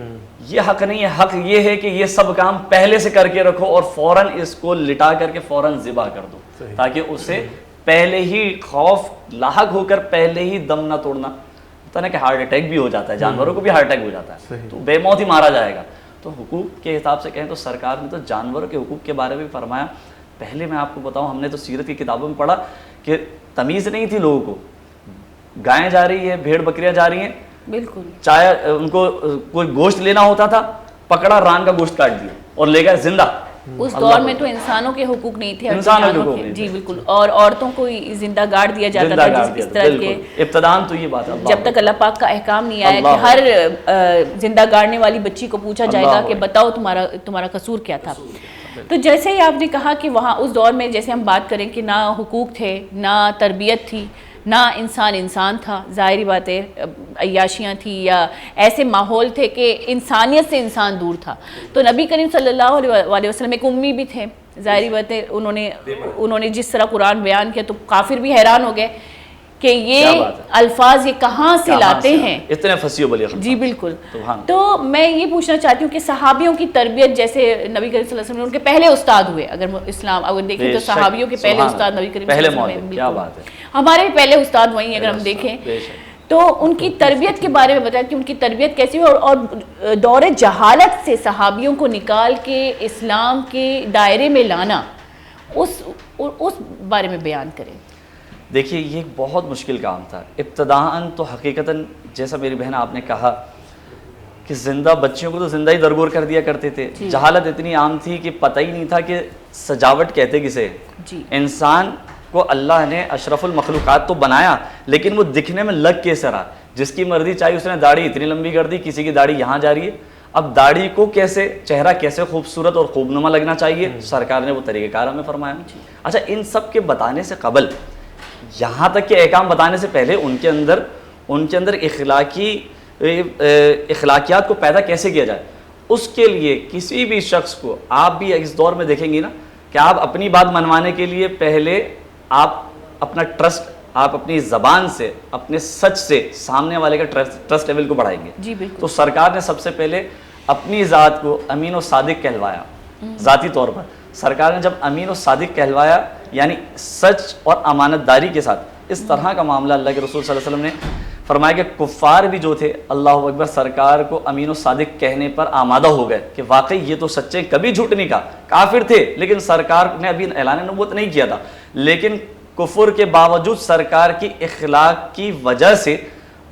Speaker 4: یہ حق نہیں ہے. حق یہ ہے کہ یہ سب کام پہلے سے کر کے رکھو اور فوراً اس کو لٹا کر کے فوراً ذبح کر دو تاکہ اسے پہلے ہی خوف لاحق ہو کر پہلے ہی دم نہ توڑنا. پتہ نہیں کہ ہارٹ اٹیک بھی ہو جاتا ہے جانوروں کو بھی ہارٹ اٹیک ہو جاتا ہے تو بے موت ہی مارا جائے گا. تو حقوق کے حساب سے کہیں تو سرکار نے تو جانوروں کے حقوق کے بارے میں فرمایا. پہلے میں آپ کو بتاؤں ہم نے تو سیرت کی کتابوں میں پڑھا کہ تمیز نہیں تھی لوگوں کو. گائیں جا رہی ہے بھیڑ بکریاں جا رہی ہیں
Speaker 2: بالکل
Speaker 4: چاہے ان کو کوئی گوشت لینا ہوتا تھا پکڑا ران کا گوشت کاٹ دیا اور لے گئے زندہ.
Speaker 2: اس دور میں تو انسانوں کے حقوق نہیں تھے
Speaker 4: انسانوں کے حقوق
Speaker 2: جی بالکل اور عورتوں کو زندہ گاڑ دیا جاتا تھا اس طرح کے
Speaker 4: ابتدان تو یہ بات ہے
Speaker 2: جب تک اللہ پاک کا احکام نہیں آیا کہ ہر زندہ گاڑنے والی بچی کو پوچھا جائے گا کہ بتاؤ تمہارا قصور کیا تھا. تو جیسے ہی آپ نے کہا کہ وہاں اس دور میں جیسے ہم بات کریں کہ نہ حقوق تھے نہ تربیت تھی نہ انسان تھا ظاہری بات ہے عیاشیاں تھیں یا ایسے ماحول تھے کہ انسانیت سے انسان دور تھا. تو نبی کریم صلی اللہ علیہ وسلم ایک امی بھی تھے ظاہری بات ہے انہوں نے جس طرح قرآن بیان کیا تو کافر بھی حیران ہو گئے کہ یہ الفاظ یہ کہاں سے لاتے ہیں،
Speaker 4: اتنے فصیح و بلیغ.
Speaker 2: جی بالکل. تو میں یہ پوچھنا چاہتی ہوں کہ صحابیوں کی تربیت، جیسے نبی کریم صلی اللہ علیہ وسلم ان کے پہلے استاد ہوئے، اگر اسلام اگر دیکھیں تو صحابیوں کے پہلے استاد نبی کریم صلی اللہ علیہ وسلم،
Speaker 4: کیا بات ہے،
Speaker 2: ہمارے پہلے استاد وہی ہیں اگر ہم دیکھیں. تو ان کی تربیت کے بارے میں بتائیں کہ ان کی تربیت کیسی ہوئی، اور دور جہالت سے صحابیوں کو نکال کے اسلام کے دائرے میں لانا، اس بارے میں بیان کریں.
Speaker 4: دیکھیے یہ ایک بہت مشکل کام تھا. ابتداءً تو حقیقتاً جیسا میری بہن آپ نے کہا کہ زندہ بچیوں کو تو زندہ ہی درگور کر دیا کرتے تھے. جہالت اتنی عام تھی کہ پتہ ہی نہیں تھا کہ سجاوٹ کہتے کسے. انسان کو اللہ نے اشرف المخلوقات تو بنایا لیکن وہ دکھنے میں لگ کیسے رہا. جس کی مرضی چاہیے اس نے داڑھی اتنی لمبی کر دی، کسی کی داڑھی یہاں جا رہی ہے. اب داڑھی کو کیسے، چہرہ کیسے خوبصورت اور خوبنما لگنا چاہیے، سرکار نے وہ طریقہ کار ہمیں فرمایا. اچھا ان سب کے بتانے سے قبل، یہاں تک کہ احکام بتانے سے پہلے ان کے اندر اخلاقیات کو پیدا کیسے کیا جائے، اس کے لیے کسی بھی شخص کو، آپ بھی اس دور میں دیکھیں گی نا کہ آپ اپنی بات منوانے کے لیے پہلے آپ اپنا ٹرسٹ، آپ اپنی زبان سے، اپنے سچ سے سامنے والے کا ٹرسٹ لیول کو بڑھائیں گے.
Speaker 2: جی بالکل.
Speaker 4: تو سرکار نے سب سے پہلے اپنی ذات کو امین و صادق کہلوایا. ذاتی طور پر سرکار نے جب امین و صادق کہلوایا، یعنی سچ اور امانت داری کے ساتھ اس طرح کا معاملہ، اللہ کے رسول صلی اللہ علیہ وسلم نے فرمایا کہ کفار بھی جو تھے اللہ اکبر سرکار کو امین و صادق کہنے پر آمادہ ہو گئے کہ واقعی یہ تو سچے، کبھی جھوٹ نہیں کہا. کافر تھے لیکن سرکار نے ابھی اعلان نبوت نہیں کیا تھا، لیکن کفر کے باوجود سرکار کی اخلاق کی وجہ سے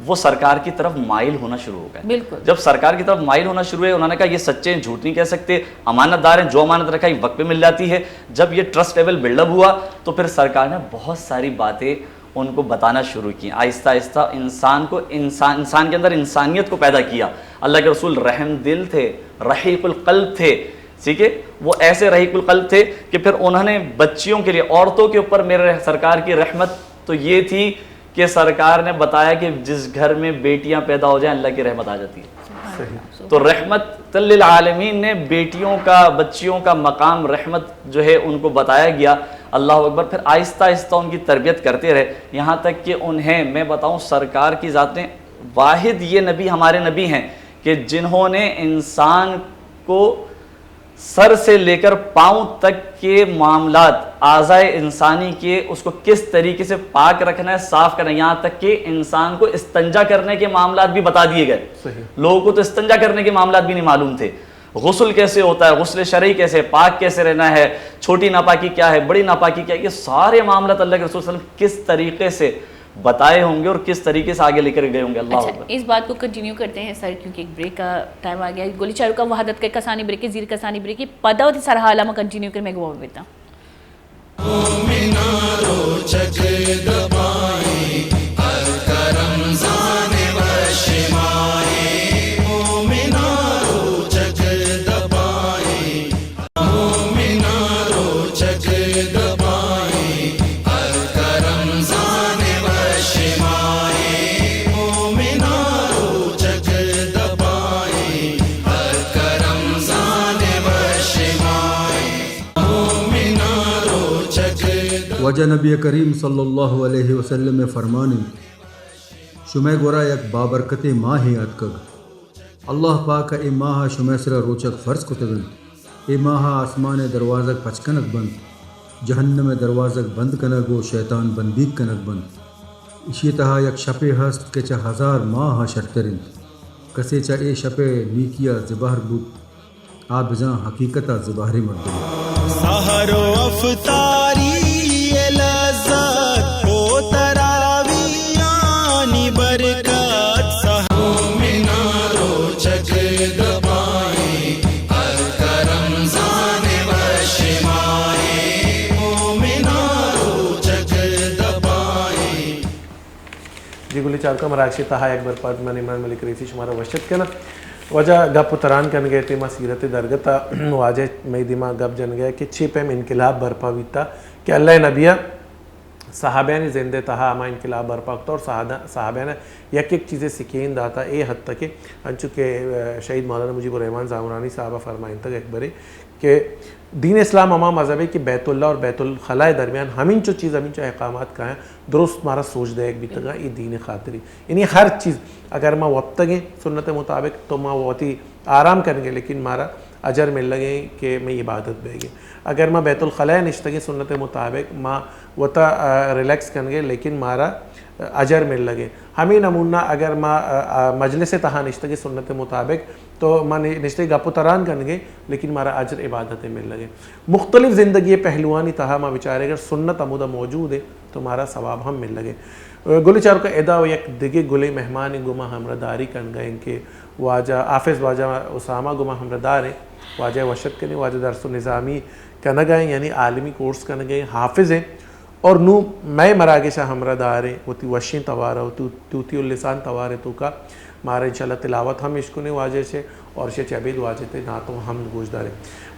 Speaker 4: وہ سرکار کی طرف مائل ہونا شروع ہو گئے.
Speaker 2: بالکل.
Speaker 4: جب سرکار کی طرف مائل ہونا شروع ہوئے، انہوں نے کہا یہ سچے ہیں، جھوٹ نہیں کہہ سکتے، امانت دار ہیں، جو امانت رکھا ہے وقت پہ مل جاتی ہے. جب یہ ٹرسٹ لیول بلڈ اپ ہوا تو پھر سرکار نے بہت ساری باتیں ان کو بتانا شروع کی. آہستہ آہستہ انسان کے اندر انسانیت کو پیدا کیا. اللہ کے رسول رحم دل تھے، رحیق القلب تھے. ٹھیک ہے، وہ ایسے رحیق القلب تھے کہ پھر انہوں نے بچیوں کے لیے، عورتوں کے اوپر میرے سرکار کی رحمت تو یہ تھی کہ سرکار نے بتایا کہ جس گھر میں بیٹیاں پیدا ہو جائیں اللہ کی رحمت آ جاتی ہے. تو رحمت للعالمین نے بیٹیوں کا، بچیوں کا مقام رحمت جو ہے ان کو بتایا گیا. اللہ اکبر. پھر آہستہ آہستہ ان کی تربیت کرتے رہے، یہاں تک کہ انہیں میں بتاؤں سرکار کی ذات نے واحد یہ نبی ہمارے نبی ہیں کہ جنہوں نے انسان کو سر سے لے کر پاؤں تک کے معاملات، اعضائے انسانی کے، اس کو کس طریقے سے پاک رکھنا ہے، صاف کرنا ہے، یہاں تک کہ انسان کو استنجا کرنے کے معاملات بھی بتا دیے گئے. لوگوں کو تو استنجا کرنے کے معاملات بھی نہیں معلوم تھے. غسل کیسے ہوتا ہے، غسل شرعی کیسے، پاک کیسے رہنا ہے، چھوٹی ناپاکی کیا ہے، بڑی ناپاکی کیا ہے، یہ سارے معاملات اللہ کے رسول صلی اللہ علیہ وسلم کس طریقے سے بتائے ہوں گے اور کس طریقے سے آگے لے کر گئے ہوں گے. اللہ اکبر.
Speaker 2: اس بات کو کنٹینیو کرتے ہیں سر، کیونکہ ایک بریک کا ٹائم آ گیا. گولی چارو کا وحدت کا کسانی بریک زیر کسانی بریک پدا ہوتی سارا حالہ میں کنٹینیو کر میں گوا بیتا
Speaker 1: وجہ نبی کریم صلی اللہ علیہ وسلم فرمانی شمع گورا یک بابرکت ماہ یاد کگ اللہ پاک اے ماہ شمع سرا روچک فرض کو تگن اے ماہ آسمان دروازک پچکنک بند جہنم دروازک بند کنگ و شیطان بندیک کنک بند اسی تہا یک شپے ہست کہ چہ ہزار ماہ شرطرن کسے چہ اے شپے نیکیا زبہر بود آبزاں حقیقتا زبہر مردم
Speaker 5: سحر و افطاری لذت و تراویانی برکت سحر مینارو چک دبائی الکرم زان و شمائی مینارو چک دبائی.
Speaker 3: جی گلی چار کا مراکشی تہا ایک بار پاد من ایمان ملک ریسی شمارا وشت کنا وجہ گپ تران کن گئے تھی مسیرت درگتا واجہ میں دماغ گپ جن گیا کہ چھ پیم انقلاب برپا بیتا کہ اللہ نبیہ صحابیان زندے تہا ہما انقلاب برپا کتا اور صحابیان یک یک چیزیں سکھین داتا اے حد تک کہ انچونکہ شہید مولانا مجیب الرحمن زامرانی صاحبہ فرمائیں تک ایک بارے کہ دین اسلام ہما مذہب ہے کہ بیت اللہ اور بیت الخلاء درمیان ہمیں چیز ہمیں احکامات کا ہیں درست مارا سوچ دے ایک بھی تگا یہ دین خاطری یعنی ہر چیز اگر ماں وقت گئے سنت مطابق تو ماں وقتی آرام کریں گے لیکن مارا اجر مل لگے کہ میں عبادت بے گے اگر ماں بیت الخلاء نشتگے سنت مطابق ماں وطا ریلیکس کریں گے لیکن مارا اجر مل لگے ہمیں نمونہ اگر ماں مجلس تہا نشتگے سنت مطابق تو ماں نشتے گپ و تران کریں گے لیکن مارا اجر عبادتیں مل لگے مختلف زندگی پہلوانی تہا ماں بیچارے اگر سنت عمودہ موجود ہے تو مارا ثواب ہم مل لگے گلی چاروں کا ادا و یک دگے گلے مہمان گما ہمرداری کن گئے کہ واجہ حافظ واجہ اسامہ گما ہمردار ہیں واجہ وشت کریں واجہ درس و نظامی کن گئے یعنی عالمی کورس کن گئے حافظ ہیں اور نو میں مراگشہ ہمردار ہیں وہ تی وشین توارہ وہ توتی اللسان توارے تو کا مارا انشاءاللہ تلاوت ہم اشکنے واجہ سے اور شے چبید واجہ تے ناتوں ہم گوشدارے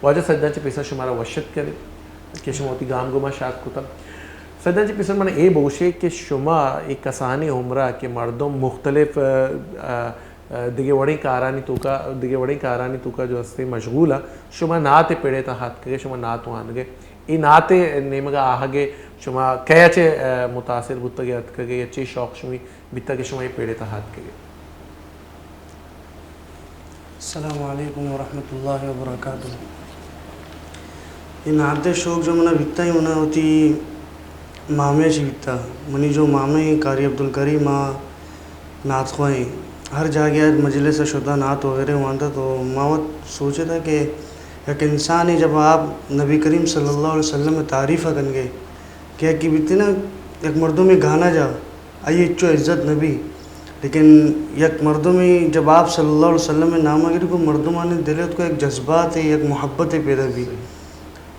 Speaker 3: واجہ سجدہ چے پیسا شمارا وشت کریں کہ شما ہوتی گام گما شاد کتا سجدہ چے پیسا منہ اے بوشے کہ شما ایک کسانی عمرہ کہ مردم مختلف دیگے وڑی کارانی تو کا جو ہستے مشغول ہے شما نات پیڑے تا ہاتھ کرے شما نات وان گے ای نات نیمگا آہگے شما کیا چے متاثر بھتا گے ہاتھ کرے یا چے شوق شمی بیتا کہ شما ای پیڑے تا ہاتھ کرے
Speaker 6: السلام علیکم ورحمۃ اللہ وبرکاتہ یہ نات شوق جو منا بیتا ہی منا ہوتی مامے چی بیتا منی جو مامے قاری عبدالکریم ماں نات خواہیں ہر جاگہ مجلس شدہ نعت وغیرہ ہوا تھا تو ماوت سوچا تھا کہ ایک انسان ہے جب آپ نبی کریم صلی اللہ علیہ وسلم میں تعریف کن گے کہ ایک بیتی نا ایک مردوں میں گانا جا آئیے اچھو عزت نبی لیکن یک مردوں میں جب آپ صلی اللہ علیہ وسلم میں نام آگے کو مردوں نے دلے کو ایک جذبات ہے ایک محبت ہے پیدا بھی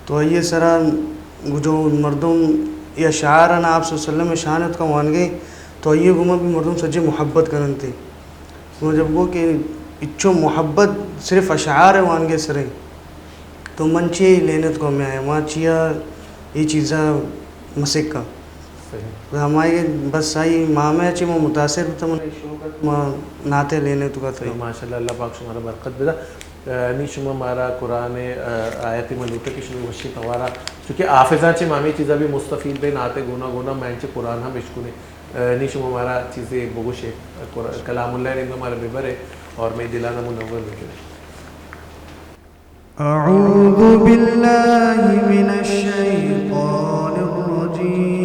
Speaker 6: تو آئیے سرا جو مردوں یہ اشعار نا آپ صلی اللہ علیہ وسلم میں شانت کا مان گئے تو آئیے گما بھی مردوں سجے محبت کرن تھے وہ جب وہ کہ اچھو محبت صرف اشعار ہے وان گے سریں تو منچے لینت کو میں آئے وہاں چیا یہ چیزاں مسک کا ہمارے بس آئی ماں میں اچھی میں متاثر تھا من شوقت ماں ناتے لینے تو کا تھا
Speaker 3: ماشاءاللہ اللہ پاک شمارا برکت بیدا نی شما مارا قرآن آیت ملوکہ کی شروع وشی توارا چونکہ آفزان چے مامی چیزا بھی مستفید بے ناتے گونا مینچے قرآن ہم اشکونے نیشو ہمارا چیزیں بگوش ہے کلام اللہ رحمہ ہمارا بیبر ہے اور میں دلانا منور بکر
Speaker 6: اعوذ باللہ من الشیطان الرجیم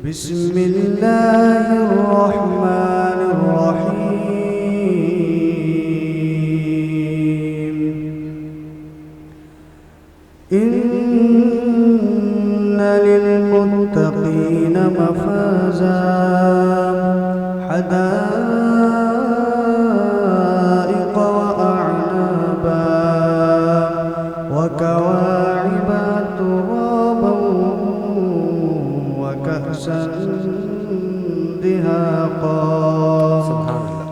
Speaker 6: بسم اللہ الرحمن الرحیم للمتقين مفازا حدائق وأعنابا وكواعب ترابا وكأسا دهاقا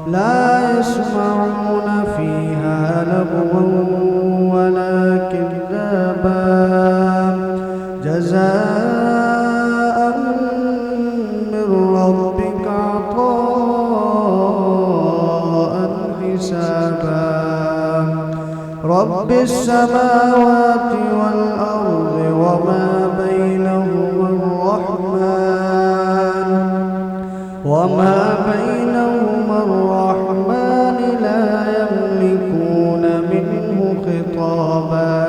Speaker 6: لا يسمعون فيها لغوا ولا كذابا جزاء من ربك عطاء حسابا رب السماوات والأرض وما بينهما الرحمن لا يملكون منه خطابا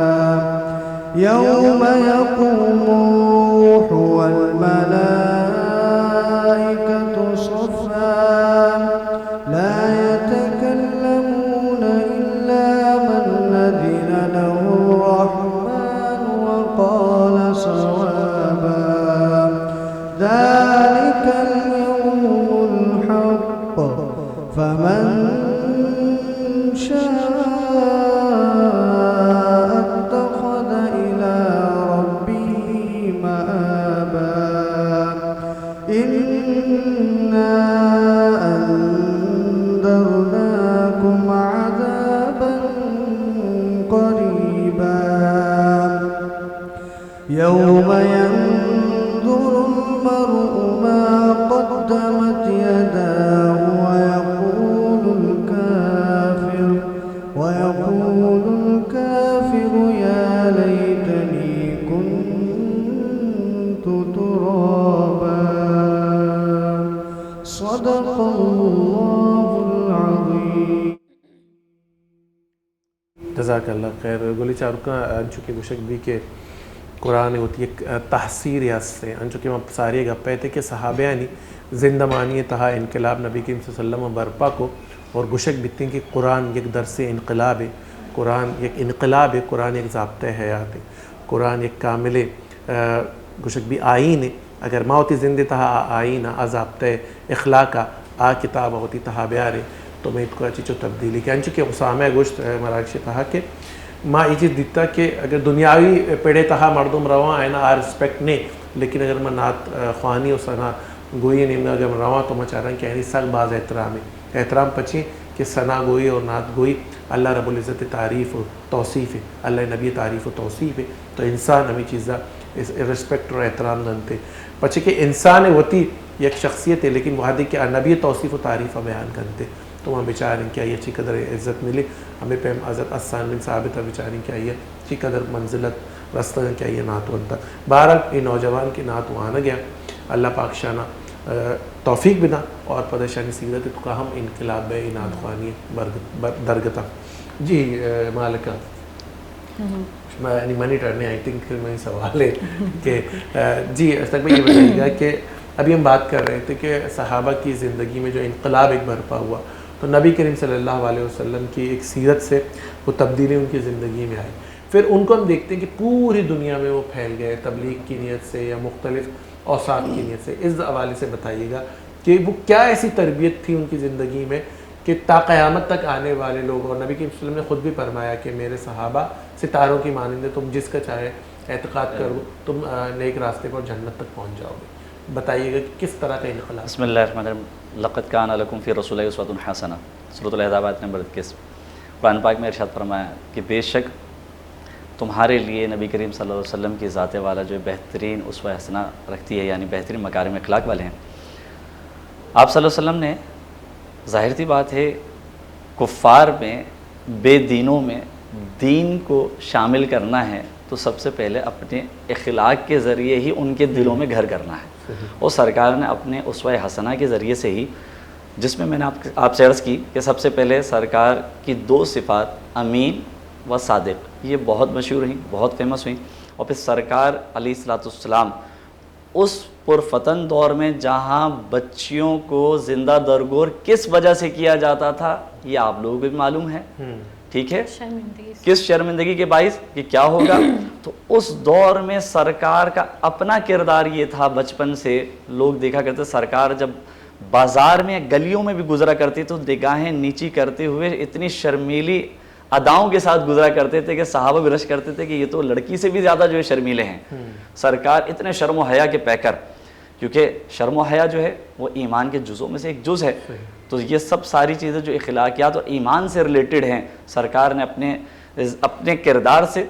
Speaker 6: يوم يقوم الروح والملائكة صفا لا يتكلمون إلا من أذن له الرحمن وقال صوابا ذلك اليوم الحق فمن شاء إنا أنذرناكم عذابا قريبا صدق الله العظيم.
Speaker 3: جزاک اللہ خیر. گلی چارکا انچو گوشک بھی کہ قرآن ہوتی ہے تحصیر سے انچو کہ ساری گپے تھے کہ صحابیانی زندہ مانی تہا انقلاب نبی کریم صلی اللہ علیہ وسلم برپا کو اور گوشک بتیں کہ قرآن یک درس انقلاب ہے, قرآن یک انقلاب ہے, قرآن ایک ضابطۂ حیات ہے, قرآن ایک کامل گوشک بھی آئین ہے. اگر ماں ہوتی زندہ تہا آئین آ ضابطۂ اخلاقہ آ کتاب ہوتی تہا بیارے تو میں کو اچھی چو تبدیلی کہ انچو کہ اسامہ گوشت مراکش تہا کہ ماں یہ چیز دیتا کہ اگر دنیاوی پیڑے تہا مردم رواں آئے نا آ رسپیکٹ نہیں, لیکن اگر میں نعت خوانی و ثنا گوئی نہیں اگر میں رواں تو میں چاہ رہا ہوں کہ یعنی سخت باز احترام ہے. احترام پچیں کہ ثنا گوئی اور نعت گوئی اللہ رب العزت تعریف و توصیف ہے, اللہ نبی تعریف و توصیف ہے. تو انسان ہمیں چیزاں رسپیکٹ اور احترام دنتے پچھے کہ انسان ہوتی ایک شخصیت ہے لیکن وہ کہ نبی توصیف و تعریف بیان کرتے تو ہم بیچاریں کیا یہ اچھی قدر عزت ملی ہمیں پہ حضرت حسان بن ثابت بیچاریں کیا یہ اچھی قدر منزلت رستہ کیا یہ نعت ونتا. بہرحال یہ نوجوان کی نعت وہاں نہ گیا اللہ پاک شانہ توفیق بنا اور پدشانی سیرت تو کا ہم انقلاب ہے نعت خوانی درگتا. جی مالکہ منی ٹرنے آئی تھنک میں سوال ہے کہ جی تک میں یہ بتائیے گا کہ ابھی ہم بات کر رہے تھے کہ صحابہ کی زندگی میں جو انقلاب ایک برپا ہوا تو نبی کریم صلی اللہ علیہ وسلم کی ایک سیرت سے وہ تبدیلی ان کی زندگی میں آئی. پھر ان کو ہم دیکھتے ہیں کہ پوری دنیا میں وہ پھیل گئے تبلیغ کی نیت سے یا مختلف اوساط کی نیت سے. اس حوالے سے بتائیے گا کہ وہ کیا ایسی تربیت تھی ان کی زندگی میں کہ تا قیامت تک آنے والے لوگ, اور نبی کریم صلی اللہ علیہ وسلم نے خود بھی فرمایا کہ میرے صحابہ ستاروں کی مانند تم جس کا چاہے اعتقاد کرو تم نیک راستے پر جنت تک پہنچ جاؤ گے. بتائیے گا کہ کس طرح کا انقلاب.
Speaker 4: بسم اللہ الرحمن الرحیم. لقد کان لکم فی رسول اللہ اسوۃ حسنہ سورۃ الاحزاب آیت نمبر 21. قرآن پاک میں ارشاد فرمایا کہ بے شک تمہارے لیے نبی کریم صلی اللہ علیہ وسلم کی ذات والا جو بہترین اسوہ حسنہ رکھتی ہے یعنی بہترین مکارم اخلاق والے ہیں. آپ صلی اللہ علیہ وسلم نے ظاہر سی بات ہے کفار میں بے دینوں میں دین کو شامل کرنا ہے تو سب سے پہلے اپنے اخلاق کے ذریعے ہی ان کے دلوں میں گھر کرنا ہے. اور سرکار نے اپنے اسوہ حسنہ کے ذریعے سے ہی جس میں نے آپ سے عرض کی کہ سب سے پہلے سرکار کی 2 صفات امین و صادق یہ بہت مشہور ہوئیں بہت فیمس ہوئیں. اور پھر سرکار علیہ الصلوۃ والسلام اس پرفتن دور میں جہاں بچیوں کو زندہ درگور کس وجہ سے کیا جاتا تھا یہ آپ لوگوں کو بھی معلوم ہے, ٹھیک ہے, کس شرمندگی کے باعث کہ کیا ہوگا. تو اس دور میں سرکار کا اپنا کردار یہ تھا. بچپن سے لوگ دیکھا کرتے سرکار جب بازار میں گلیوں میں بھی گزرا کرتے تو نگاہیں نیچی کرتے ہوئے اتنی شرمیلی اداؤں کے ساتھ گزرا کرتے تھے کہ صحابہ بھی رش کرتے تھے کہ یہ تو لڑکی سے بھی زیادہ جو ہے شرمیلے ہیں. سرکار اتنے شرم و حیا کے پیکر, کیونکہ شرم و حیا جو ہے وہ ایمان کے جزوں میں سے ایک جز ہے. تو یہ سب ساری چیزیں جو اخلاقیات اور ایمان سے ریلیٹڈ ہیں سرکار نے اپنے کردار سے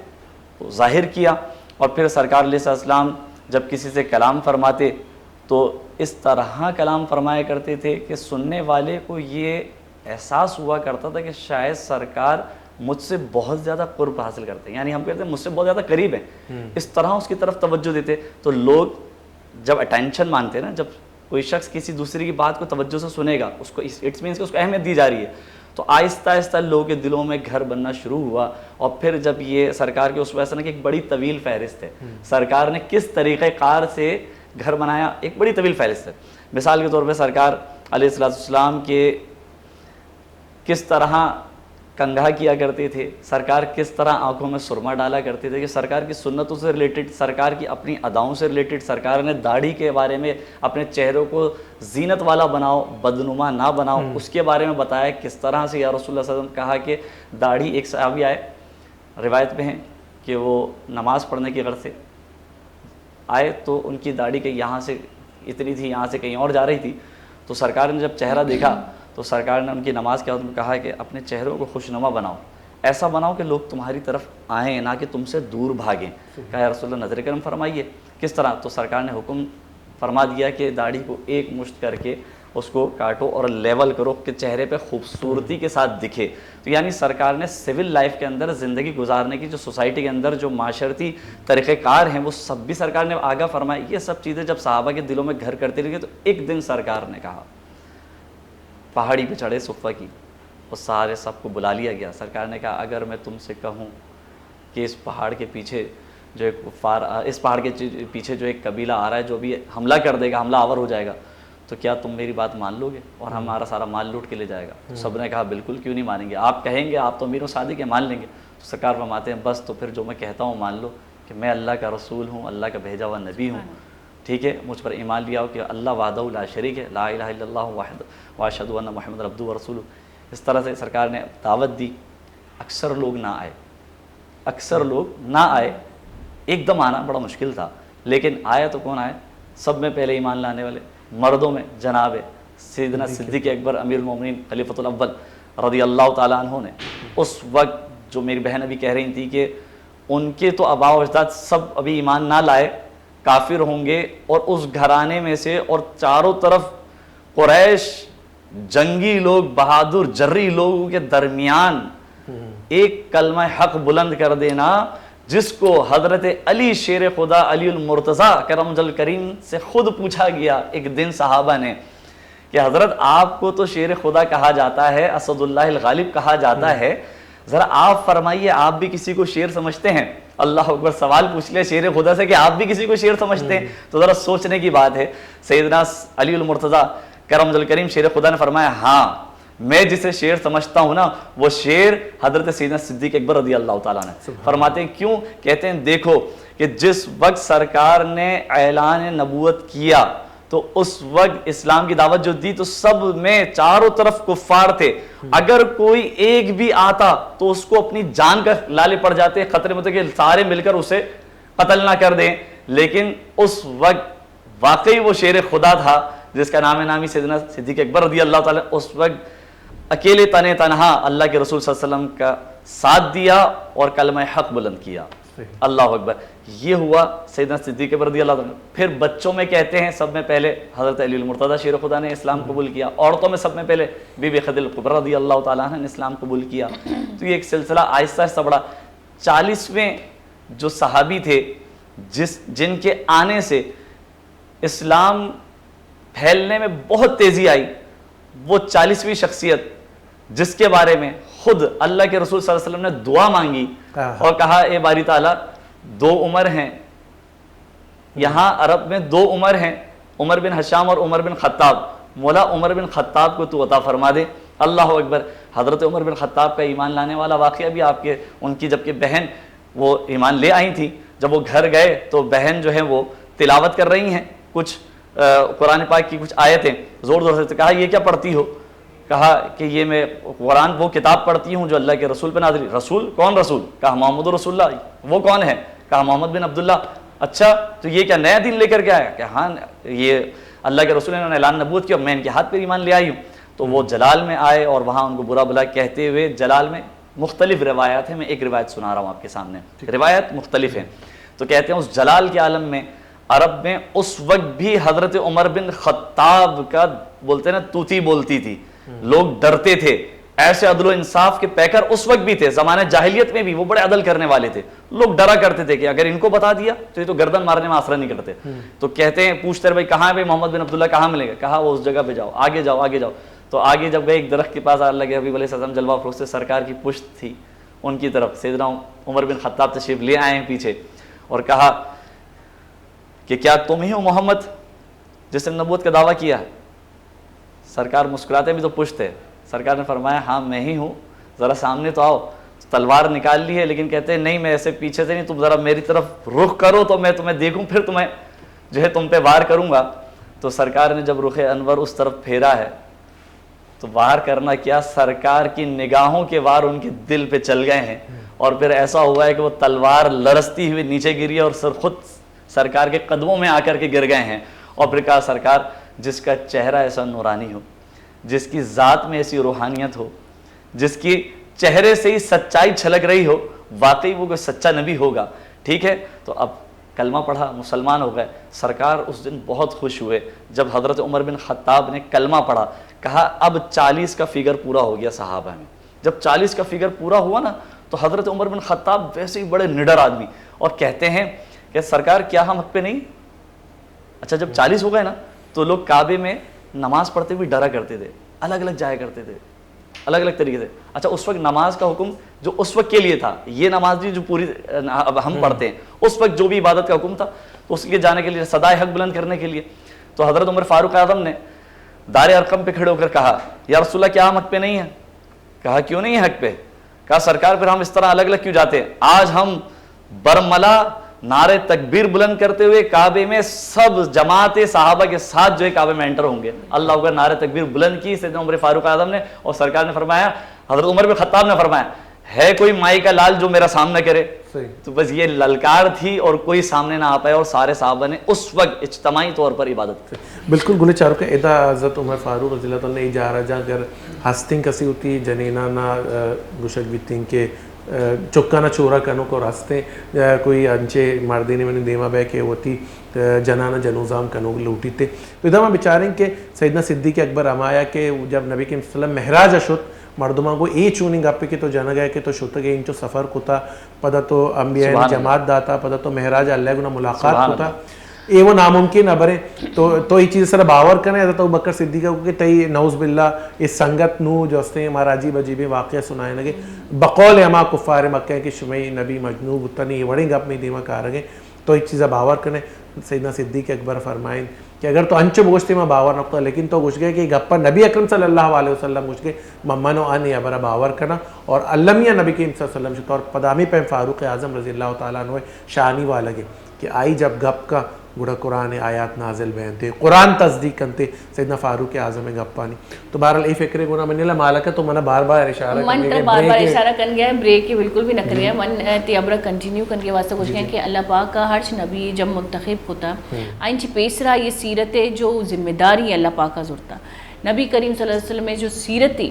Speaker 4: ظاہر کیا. اور پھر سرکار علیہ السلام جب کسی سے کلام فرماتے تو اس طرح کلام فرمایا کرتے تھے کہ سننے والے کو یہ احساس ہوا کرتا تھا کہ شاید سرکار مجھ سے بہت زیادہ قرب حاصل کرتے ہیں, یعنی ہم کہتے ہیں مجھ سے بہت زیادہ قریب ہیں. اس طرح اس کی طرف توجہ دیتے. تو لوگ جب اٹینشن مانتے ہیں نا, جب کوئی شخص کسی دوسرے کی بات کو توجہ سے سنے گا اس کو اٹس مینس کہ اس کو اہمیت دی جا رہی ہے. تو آہستہ آہستہ لوگوں کے دلوں میں گھر بننا شروع ہوا. اور پھر جب یہ سرکار کے اسوہ حسنہ کی ایک بڑی طویل فہرست ہے, سرکار نے کس طریقہ کار سے گھر بنایا ایک بڑی طویل فہرست ہے. مثال کے طور پہ سرکار علیہ السلام کے کس طرح کنگھا کیا کرتے تھے, سرکار کس طرح آنکھوں میں سرما ڈالا کرتے تھے, کہ سرکار کی سنتوں سے ریلیٹڈ, سرکار کی اپنی اداؤں سے ریلیٹڈ. سرکار نے داڑھی کے بارے میں اپنے چہروں کو زینت والا بناؤ بدنما نہ بناؤ اس کے بارے میں بتایا کس طرح سے. یا رسول اللہ صلی اللہ علیہ وسلم کہا کہ داڑھی, ایک صحابی آئے روایت میں ہیں کہ وہ نماز پڑھنے کی غرض سے آئے تو ان کی داڑھی کے یہاں سے اتنی تھی یہاں سے کہیں اور جا رہی تھی. تو سرکار نے جب چہرہ دیکھا تو سرکار نے ان کی نماز کے وقت میں کہا کہ اپنے چہروں کو خوشنما بناؤ, ایسا بناؤ کہ لوگ تمہاری طرف آئیں نہ کہ تم سے دور بھاگیں. کہا یا رسول اللہ نظر کرم فرمائیے کس طرح. تو سرکار نے حکم فرما دیا کہ داڑھی کو ایک مشت کر کے اس کو کاٹو اور لیول کرو کہ چہرے پہ خوبصورتی کے ساتھ دکھے. تو یعنی سرکار نے سول لائف کے اندر زندگی گزارنے کی جو سوسائٹی کے اندر جو معاشرتی طریقہ کار ہیں وہ سب بھی سرکار نے آگاہ فرمایا. یہ سب چیزیں جب صحابہ کے دلوں میں گھر کرتی رہی تو ایک دن سرکار نے کہا پہاڑی پہ چڑھے صفہ کی، اور سارے سب کو بلا لیا گیا. سرکار نے کہا اگر میں تم سے کہوں کہ اس پہاڑ کے پیچھے جو ایک کفار، اس پہاڑ کے پیچھے جو ایک قبیلہ آ رہا ہے جو بھی حملہ کر دے گا، حملہ آور ہو جائے گا، تو کیا تم میری بات مان لو گے اور ہمارا سارا مال لوٹ کے لے جائے گا؟ سب نے کہا بالکل، کیوں نہیں مانیں گے، آپ کہیں گے، آپ تو امیر و صادق ہیں، مان لیں گے. تو سرکار فرماتے ہیں بس تو پھر جو میں کہتا ہوں مان لو کہ میں اللہ کا رسول ہوں، اللہ کا بھیجا ہوا نبی ہوں، ٹھیک ہے، مجھ پر ایمان لیا ہو کہ اللہ وحدہ لا شریک ہے، لا الہ الا اللہ وحد واشہد ان محمد عبدہ ورسولہ. اس طرح سے سرکار نے دعوت دی. اکثر لوگ نہ آئے، اکثر لوگ نہ آئے. ایک دم آنا بڑا مشکل تھا، لیکن آیا تو کون آئے؟ سب میں پہلے ایمان لانے والے مردوں میں جناب سیدنا صدیق اکبر امیر المومنین خلیفۃ الاول رضی اللہ تعالیٰ عنہ نے اس وقت، جو میری بہن ابھی کہہ رہی تھی کہ ان کے تو آباء و اجداد سب ابھی ایمان نہ لائے، کافر ہوں گے، اور اس گھرانے میں سے اور چاروں طرف قریش جنگی لوگ، بہادر جری لوگوں کے درمیان ایک کلمہ حق بلند کر دینا، جس کو حضرت علی شیر خدا علی المرتضیٰ کرم وجہ کریم سے خود پوچھا گیا ایک دن صحابہ نے کہ حضرت آپ کو تو شیر خدا کہا جاتا ہے، اسد اللہ الغالب کہا جاتا ہے، ذرا آپ فرمائیے آپ بھی کسی کو شیر سمجھتے ہیں؟ اللہ اکبر، سوال پوچھ لیا شیر خدا سے کہ آپ بھی کسی کو شیر سمجھتے ہیں؟ تو ذرا سوچنے کی بات ہے. سیدنا علی المرتضیٰ کرم وجہ کریم شیر خدا نے فرمایا ہاں میں جسے شیر سمجھتا ہوں نا وہ شیر حضرت سیدنا صدیق اکبر رضی اللہ تعالیٰ نے. فرماتے ہیں کیوں؟ کہتے ہیں دیکھو کہ جس وقت سرکار نے اعلان نبوت کیا تو اس وقت اسلام کی دعوت جو دی تو سب میں چاروں طرف کفار تھے. اگر کوئی ایک بھی آتا تو اس کو اپنی جان کا لالے پڑ جاتے، خطرے میں تھے کہ سارے مل کر اسے قتل نہ کر دیں. لیکن اس وقت واقعی وہ شیر خدا تھا جس کا نام نامی سیدنا صدیق اکبر رضی اللہ تعالیٰ اس وقت اکیلے تنے تنہا اللہ کے رسول صلی اللہ علیہ وسلم کا ساتھ دیا اور کلمہ حق بلند کیا. اللہ اکبر. یہ ہوا سیدنا صدیق اکبر رضی اللہ تعالیٰ. پھر بچوں میں کہتے ہیں سب میں پہلے حضرت علی المرتضیٰ شیر خدا نے اسلام قبول کیا. عورتوں میں سب میں پہلے بی بی خدیجہ کبریٰ رضی اللہ تعالیٰ عنہ نے اسلام قبول کیا. تو یہ ایک سلسلہ آہستہ آہستہ بڑھا. 40ویں جو صحابی تھے جن کے آنے سے اسلام پھیلنے میں بہت تیزی آئی، وہ 40ویں شخصیت جس کے بارے میں خود اللہ کے رسول صلی اللہ علیہ وسلم نے دعا مانگی اور کہا اے باری تعالیٰ 2 عمر ہیں یہاں عرب میں، 2 عمر ہیں، عمر بن ہشام اور عمر بن خطاب، مولا عمر بن خطاب کو تو عطا فرما دے. اللہ اکبر. حضرت عمر بن خطاب کا ایمان لانے والا واقعہ بھی آپ کے ان کی جبکہ بہن وہ ایمان لے آئی تھی، جب وہ گھر گئے تو بہن جو ہے وہ تلاوت کر رہی ہیں کچھ قرآن پاک کی کچھ آیتیں، زور زور سے کہا یہ کیا پڑھتی ہو؟ کہا کہ یہ میں قرآن وہ کتاب پڑھتی ہوں جو اللہ کے رسول پہ نازل. رسول کون رسول؟ کہا محمد رسول اللہ. وہ کون ہے؟ کہا محمد بن عبداللہ. اچھا تو یہ کیا نیا دین لے کر کے آیا؟ کہ ہاں یہ اللہ کے رسول نے اعلان نبوت کیا، میں ان کے ہاتھ پہ ایمان لے آئی ہوں. تو وہ جلال میں آئے اور وہاں ان کو برا بلا کہتے ہوئے، جلال میں مختلف روایات ہیں، میں ایک روایت سنا رہا ہوں آپ کے سامنے، روایت مختلف ہیں. تو کہتے ہیں اس جلال کے عالم میں عرب میں اس وقت بھی حضرت عمر بن خطاب کا بولتے نا توتی بولتی تھی، لوگ ڈرتے تھے. ایسے عدل و انصاف کے پیکر اس وقت بھی تھے، زمانہ جاہلیت میں بھی وہ بڑے عدل کرنے والے تھے. لوگ ڈرا کرتے تھے کہ اگر ان کو بتا دیا تو یہ تو گردن مارنے میں آسرا نہیں کرتے. تو کہتے ہیں پوچھتے رہے بھائی کہاں ہے بھائی محمد بن عبداللہ کہاں ملے گا؟ کہا وہ اس جگہ پہ جاؤ، آگے جاؤ آگے جاؤ. تو آگے جب گئے ایک درخت کے پاس اللہ کے حبیب علیہ السلام جلوہ افروز سے سرکار کی پشت تھی، ان کی طرف سیدنا عمر بن خطاب تشریف لے آئے ہیں پیچھے اور کہا کہ کیا تم ہی ہو محمد جس نے نبوت کا دعویٰ کیا ہے؟ سرکار مسکراتے بھی تو پشت ہے. سرکار نے فرمایا ہاں میں ہی ہوں، ذرا سامنے تو آؤ. تلوار نکال لی ہے لیکن کہتے ہیں نہیں میں ایسے پیچھے سے نہیں، تم ذرا میری طرف رخ کرو تو میں تمہیں دیکھوں، پھر تمہیں جو ہے تم پہ وار کروں گا. تو سرکار نے جب رخ انور اس طرف پھیرا ہے تو وار کرنا کیا، سرکار کی نگاہوں کے وار ان کے دل پہ چل گئے ہیں اور پھر ایسا ہوا ہے کہ وہ تلوار لرزتی ہوئی نیچے گری اور خود سرکار کے قدموں میں آ کر کے گر گئے ہیں. اور پھر کہا سرکار جس کا چہرہ ایسا نورانی ہو، جس کی ذات میں ایسی روحانیت ہو، جس کی چہرے سے ہی سچائی چھلک رہی ہو، واقعی وہ کوئی سچا نبی ہوگا. ٹھیک ہے. تو اب کلمہ پڑھا، مسلمان ہو گئے. سرکار اس دن بہت خوش ہوئے جب حضرت عمر بن خطاب نے کلمہ پڑھا. کہا اب 40 کا فگر پورا ہو گیا صحابہ میں. جب 40 کا فگر پورا ہوا نا تو حضرت عمر بن خطاب ویسے ہی بڑے نڈر آدمی اور کہتے ہیں کہ سرکار کیا ہم حق پہ نہیں؟ اچھا جب 40 ہو گئے نا تو لوگ کعبے میں نماز پڑھتے ہوئے ڈرا کرتے تھے، الگ الگ جایا کرتے تھے الگ الگ طریقے سے. اچھا اس وقت نماز کا حکم جو اس وقت کے لیے تھا, یہ نماز نہیں جو پوری اب ہم پڑھتے ہیں, اس وقت جو بھی عبادت کا حکم تھا تو اس لیے جانے کے لیے, صدائے حق بلند کرنے کے لیے. تو حضرت عمر فاروق اعظم نے دار ارقم پہ کھڑے ہو کر کہا یا رسول اللہ کیا ہم حق پہ نہیں ہیں؟ کہا کیوں نہیں ہے حق پہ؟ کہا سرکار پھر ہم اس طرح الگ الگ کیوں جاتے ہیں؟ آج ہم برملا نعرے تکبیر بلند کرتے ہوئے کعبے میں سب جماعت صحابہ کے ساتھ جو ہے کعبے میں انٹر ہوں گے. اللہ اکبر نعرے تکبیر بلند کی سیدنا عمر فاروق اعظم نے, اور سرکار نے فرمایا, حضرت عمر بن خطاب نے فرمایا ہے کوئی مائی کا لال جو میرا سامنا کرے؟ تو بس یہ للکار تھی اور کوئی سامنے نہ آ پائے, اور سارے صحابہ نے اس وقت اجتماعی طور پر عبادت کی.
Speaker 3: بالکل گلے چاروں کا ادا حضرت عمر فاروق رضی اللہ تعالیٰ نے جا رہا اگر ہستنگ کسی ہوتی جنینا نہ گشک بیتنگ کے چکانا چورا کنو کو راستے کوئی انچے مردینے میں دیما بے کے ہوتی جنانا جنوزام کنو لوٹی تھے. تو ادھر میں بچاریں کہ سیدنا صدیق اکبر امایا کہ جب نبی کے وسلم مہراج اشد مردماں کو ای چوننگ آپ کے تو جانا گیا کہ تو شت گئے انچو سفر کتا پدا تو انبیاء جماعت داتا پدا تو مہراج اللہ گنا ملاقات کتا اے وہ ناممکن ابرے تو یہ چیز سر باور کرنے حضرت ابوبکر صدیقہ کو کہ تئی نعوذ باللہ اس سنگت نو جو ہستے ہمارا عجیب عجیب واقعہ سنائے لگے بقول اما کفار مکہ کہ شمعی نبی مجنوب اتنی یہ وڑیں گا اپنی دیما کہا رگے تو یہ چیزیں باور کرنے. سیدنا صدیق اکبر فرمائیں کہ اگر تو انچو بوشتے میں باور نکتا لیکن تو گوش گئے کہ گپا نبی اکرم صلی اللہ علیہ وسلم گوش گئے ممنو آنی ابرا باور کرنا اور علمیہ نبی کریم صلی اللہ علیہ وسلم شطور پدامی پہ فاروق اعظم رضی اللہ تعالیٰ عنہ شانی والگے کہ آئی جب گپ کا گڑا قرآن آیات نازل بہن تھے قرآن تصدیق کرتے سیدنا فاروق اعظم گپانی. تو بہرحال ای فکرے گونا من اللہ مالک ہے تو منہ بار بار اشارہ
Speaker 2: من تو بار بار اشارہ کر گیا ہے بریک کے بالکل بھی نہ کر گیا من تی ابرا کنٹینیو کر کے واسطہ کچھ گیا کہ اللہ پاک کا ہر نبی جب منتخب ہوتا آئنچ پیسرا یہ سیرت جو ذمہ داری اللہ پاک کا ضرورتا نبی کریم صلی اللہ علیہ وسلم میں جو سیرتی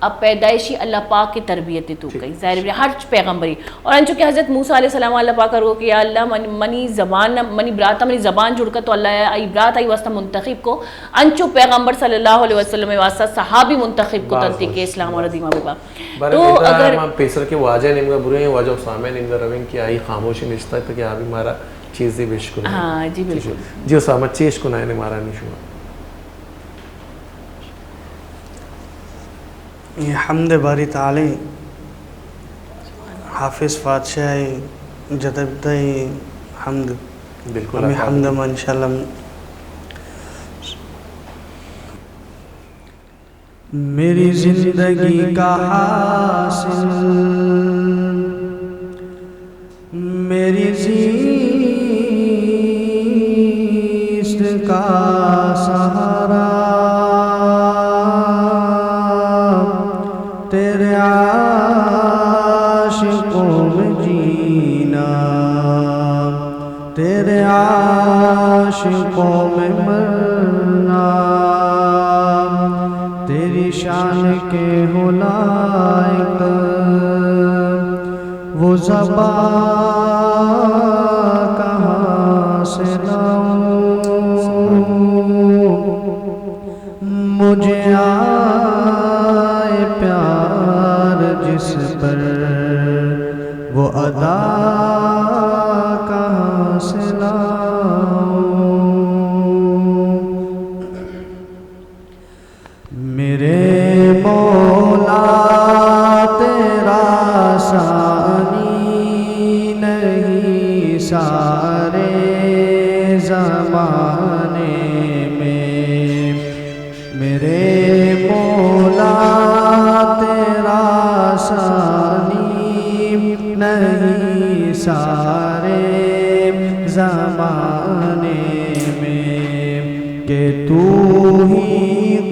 Speaker 2: اب پیدائشی اللہ پاک کی تربیت تو گئی ظاہر ہر پیغمبری اور انچو کہ حضرت موسیٰ علیہ السلام اللہ پاک کرو کہ یا اللہ منی زبان منی براتا منی زبان جڑ کر تو اللہ ای برات آئی واسطہ منتخب کو انچو پیغمبر صلی اللہ علیہ وسلم واسطہ صحابی منتخب کو تنتی کے اسلام اور دیمہ ببا. تو اگر
Speaker 3: پیسر کے واجہ نمگا برے ہیں واجہ اسامہ نمگا روین کی آئی خاموشی نشتا ہے تو کہ آبی مارا چیزیں بشکن ہے.
Speaker 2: ہاں جی بالکل
Speaker 3: جی اسامہ چیش کنائے نے مارا نہیں شما
Speaker 6: یہ حمد باری تعالی حافظ فاتشاہ جدبدہ حمد
Speaker 3: بالکل
Speaker 6: ہمیں حمد میں انشاءاللہ میری زندگی کا حاصل میری زیست کا سہارا تیرے عاشقوں میں جینا تیرے عاشقوں میں مرنا تیری شان کے ہو لائق وہ زبان کہاں سے لاؤں مجھے آئے پیار جس پر وہ ادا کہاں سے لاؤں میرے مولا تیرا ثانی نہیں سارے زمانے میں میرے مولا تیرا ثانی نہیں سارے زمانے میں کہ تو ہی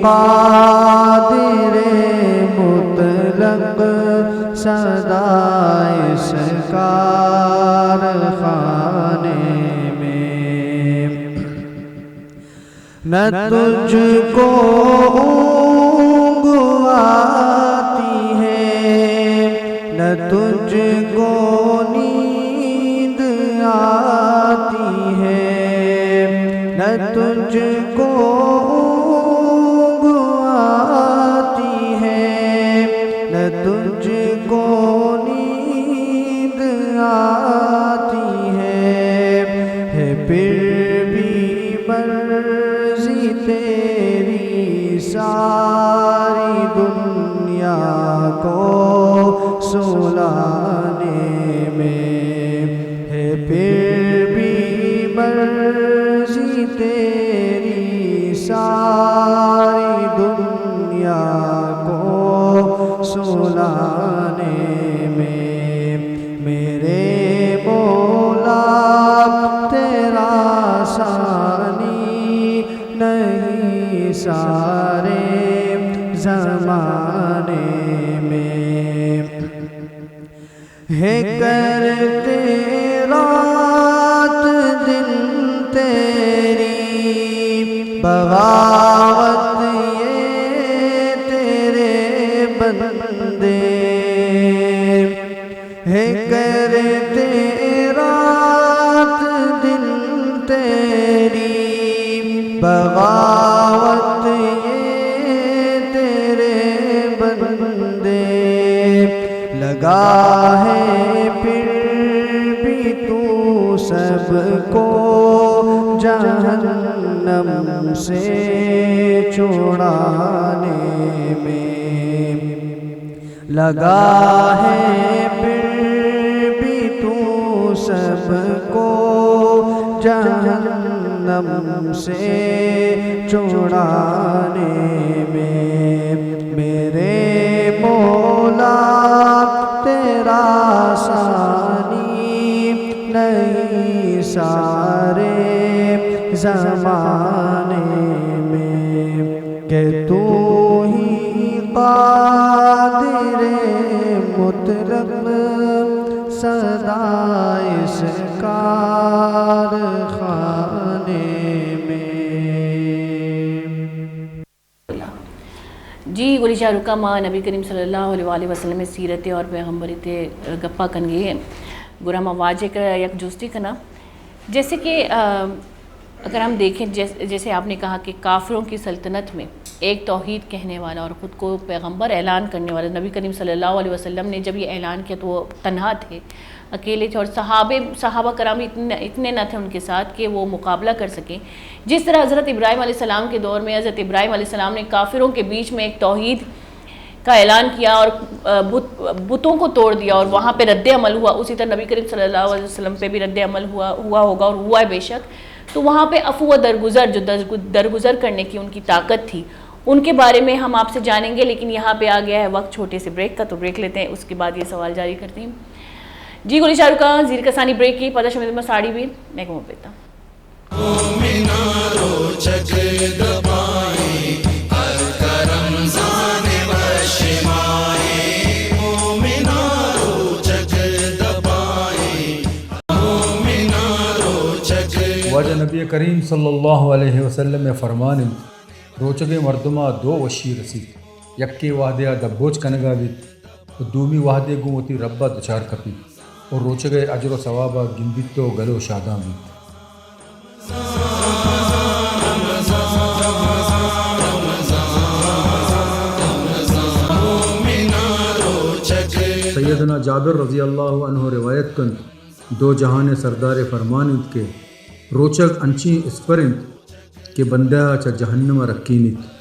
Speaker 6: قادر مطلق صدائے اس کارخانے میں نہ تجھ کو اونگ آتی ہے نہ تجھ کو نیند آتی ہے نہ تجھ کو تجھ کو نیند آتی ہے پھر بھی مرضی تیری ساری سلانے میں میرے مولا تیرا ثانی نہیں سارے زمانے میں ہے کرتے رات دن تیری بغاوت یہ تیرے بندے ہے کرتے رات دن تیری بغاوت یہ تیرے بندے لگا ہے پھر بھی تو سب کو جہنم سے چھڑانے میں لگا ہے پھر بھی تو سب کو جہنم سے چھڑانے میں میرے مولا تیرا ثانی نہیں سارے زمانے میں کہ تو ہی قادر مطلق سدا اس کارخانے میں.
Speaker 2: جی گلی شاہ رکا ماں نبی کریم صلی اللہ علیہ وسلم سیرت اور پیغمبریت گپا کنگی گرا ماں واجہ کا یک جوستی کنا جیسے کہ اگر ہم دیکھیں جیسے آپ نے کہا کہ کافروں کی سلطنت میں ایک توحید کہنے والا اور خود کو پیغمبر اعلان کرنے والا نبی کریم صلی اللہ علیہ وسلم نے جب یہ اعلان کیا تو وہ تنہا تھے, اکیلے تھے, اور صحابہ کرام اتنے نہ تھے ان کے ساتھ کہ وہ مقابلہ کر سکیں. جس طرح حضرت ابراہیم علیہ السلام کے دور میں حضرت ابراہیم علیہ السلام نے کافروں کے بیچ میں ایک توحید کا اعلان کیا اور بتوں کو توڑ دیا اور وہاں پہ رد عمل ہوا, اسی طرح نبی کریم صلی اللہ علیہ وسلم پہ بھی رد عمل ہوا ہوگا اور ہوا ہے بے شک. تو وہاں پہ عفو و درگزر جو درگزر کرنے کی ان کی طاقت تھی ان کے بارے میں ہم آپ سے جانیں گے, لیکن یہاں پہ آ گیا ہے وقت چھوٹے سے بریک کا, تو بریک لیتے ہیں, اس کے بعد یہ سوال جاری کرتے ہیں. جی گلی شاہ رکا زیر کسانی بریک کی پتہ شمید میں ساڑی بھی میں کہوں پیتا
Speaker 1: واجہ نبی کریم صلی اللہ علیہ وسلم میں فرمان روچگے مردمہ دو وشی رسید, یکی وحدیا دبوچ کنگا بیت و دومی وحدے گوتی ربا دچار کپی اور روچگے اجر و ثوابہ گنبتو گلو شاداں بیت. سیدنا جابر رضی اللہ عنہ روایت کن دو جہان سردار فرمانت کے روچک انچی اسپرنت کہ بندہ چا جہنم رکینت.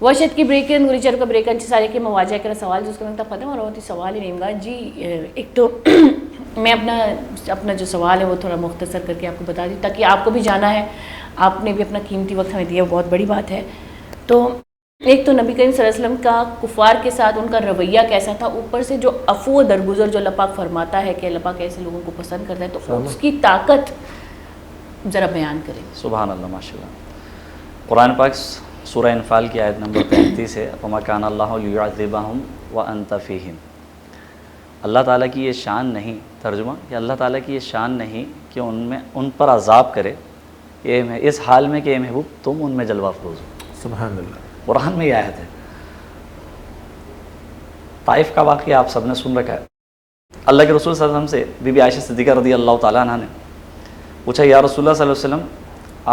Speaker 2: وشت کی بریکن گلی چر کا بریکن سارے کے مواجہ کرا سوال جس کو میں پتہ ہمارا ہوتی سوال ہی نہیں گا. جی ایک تو میں اپنا جو سوال ہے وہ تھوڑا مختصر کر کے آپ کو بتا دوں تاکہ آپ کو بھی جانا ہے, آپ نے بھی اپنا قیمتی وقت ہمیں دیا, بہت بڑی بات ہے. تو ایک تو نبی کریم صلی اللہ علیہ وسلم کا کفار کے ساتھ ان کا رویہ کیسا تھا, اوپر سے جو عفو و درگزر جو اللہ پاک فرماتا ہے کہ اللہ پاک ایسے لوگوں کو پسند کرتا ہے, تو اس کی طاقت ذرا بیان کریں.
Speaker 4: سبحان اللہ, ماشاء اللہ. قرآن پاک سورہ انفال کی آیت نمبر 35 ہے, وَمَا كَانَ اللَّهُ لِيُعَذِّبَهُمْ وَأَنْتَ فِيهِمْ. اللہ تعالیٰ کی یہ شان نہیں, ترجمہ کہ اللہ تعالیٰ کی یہ شان نہیں کہ ان پر عذاب کرے اس حال میں کہ اے محبوب تم ان میں جلوہ افروز ہو.
Speaker 3: سبحان اللہ.
Speaker 4: قرآن میں یہ آیت ہے. طائف کا واقعہ آپ سب نے سن رکھا ہے. اللہ کے رسول صلی اللہ علیہ وسلم سے بی بی عائشہ صدیقہ رضی اللہ تعالیٰ عنہ نے پوچھا, یا رسول اللہ صلی اللہ علیہ وسلم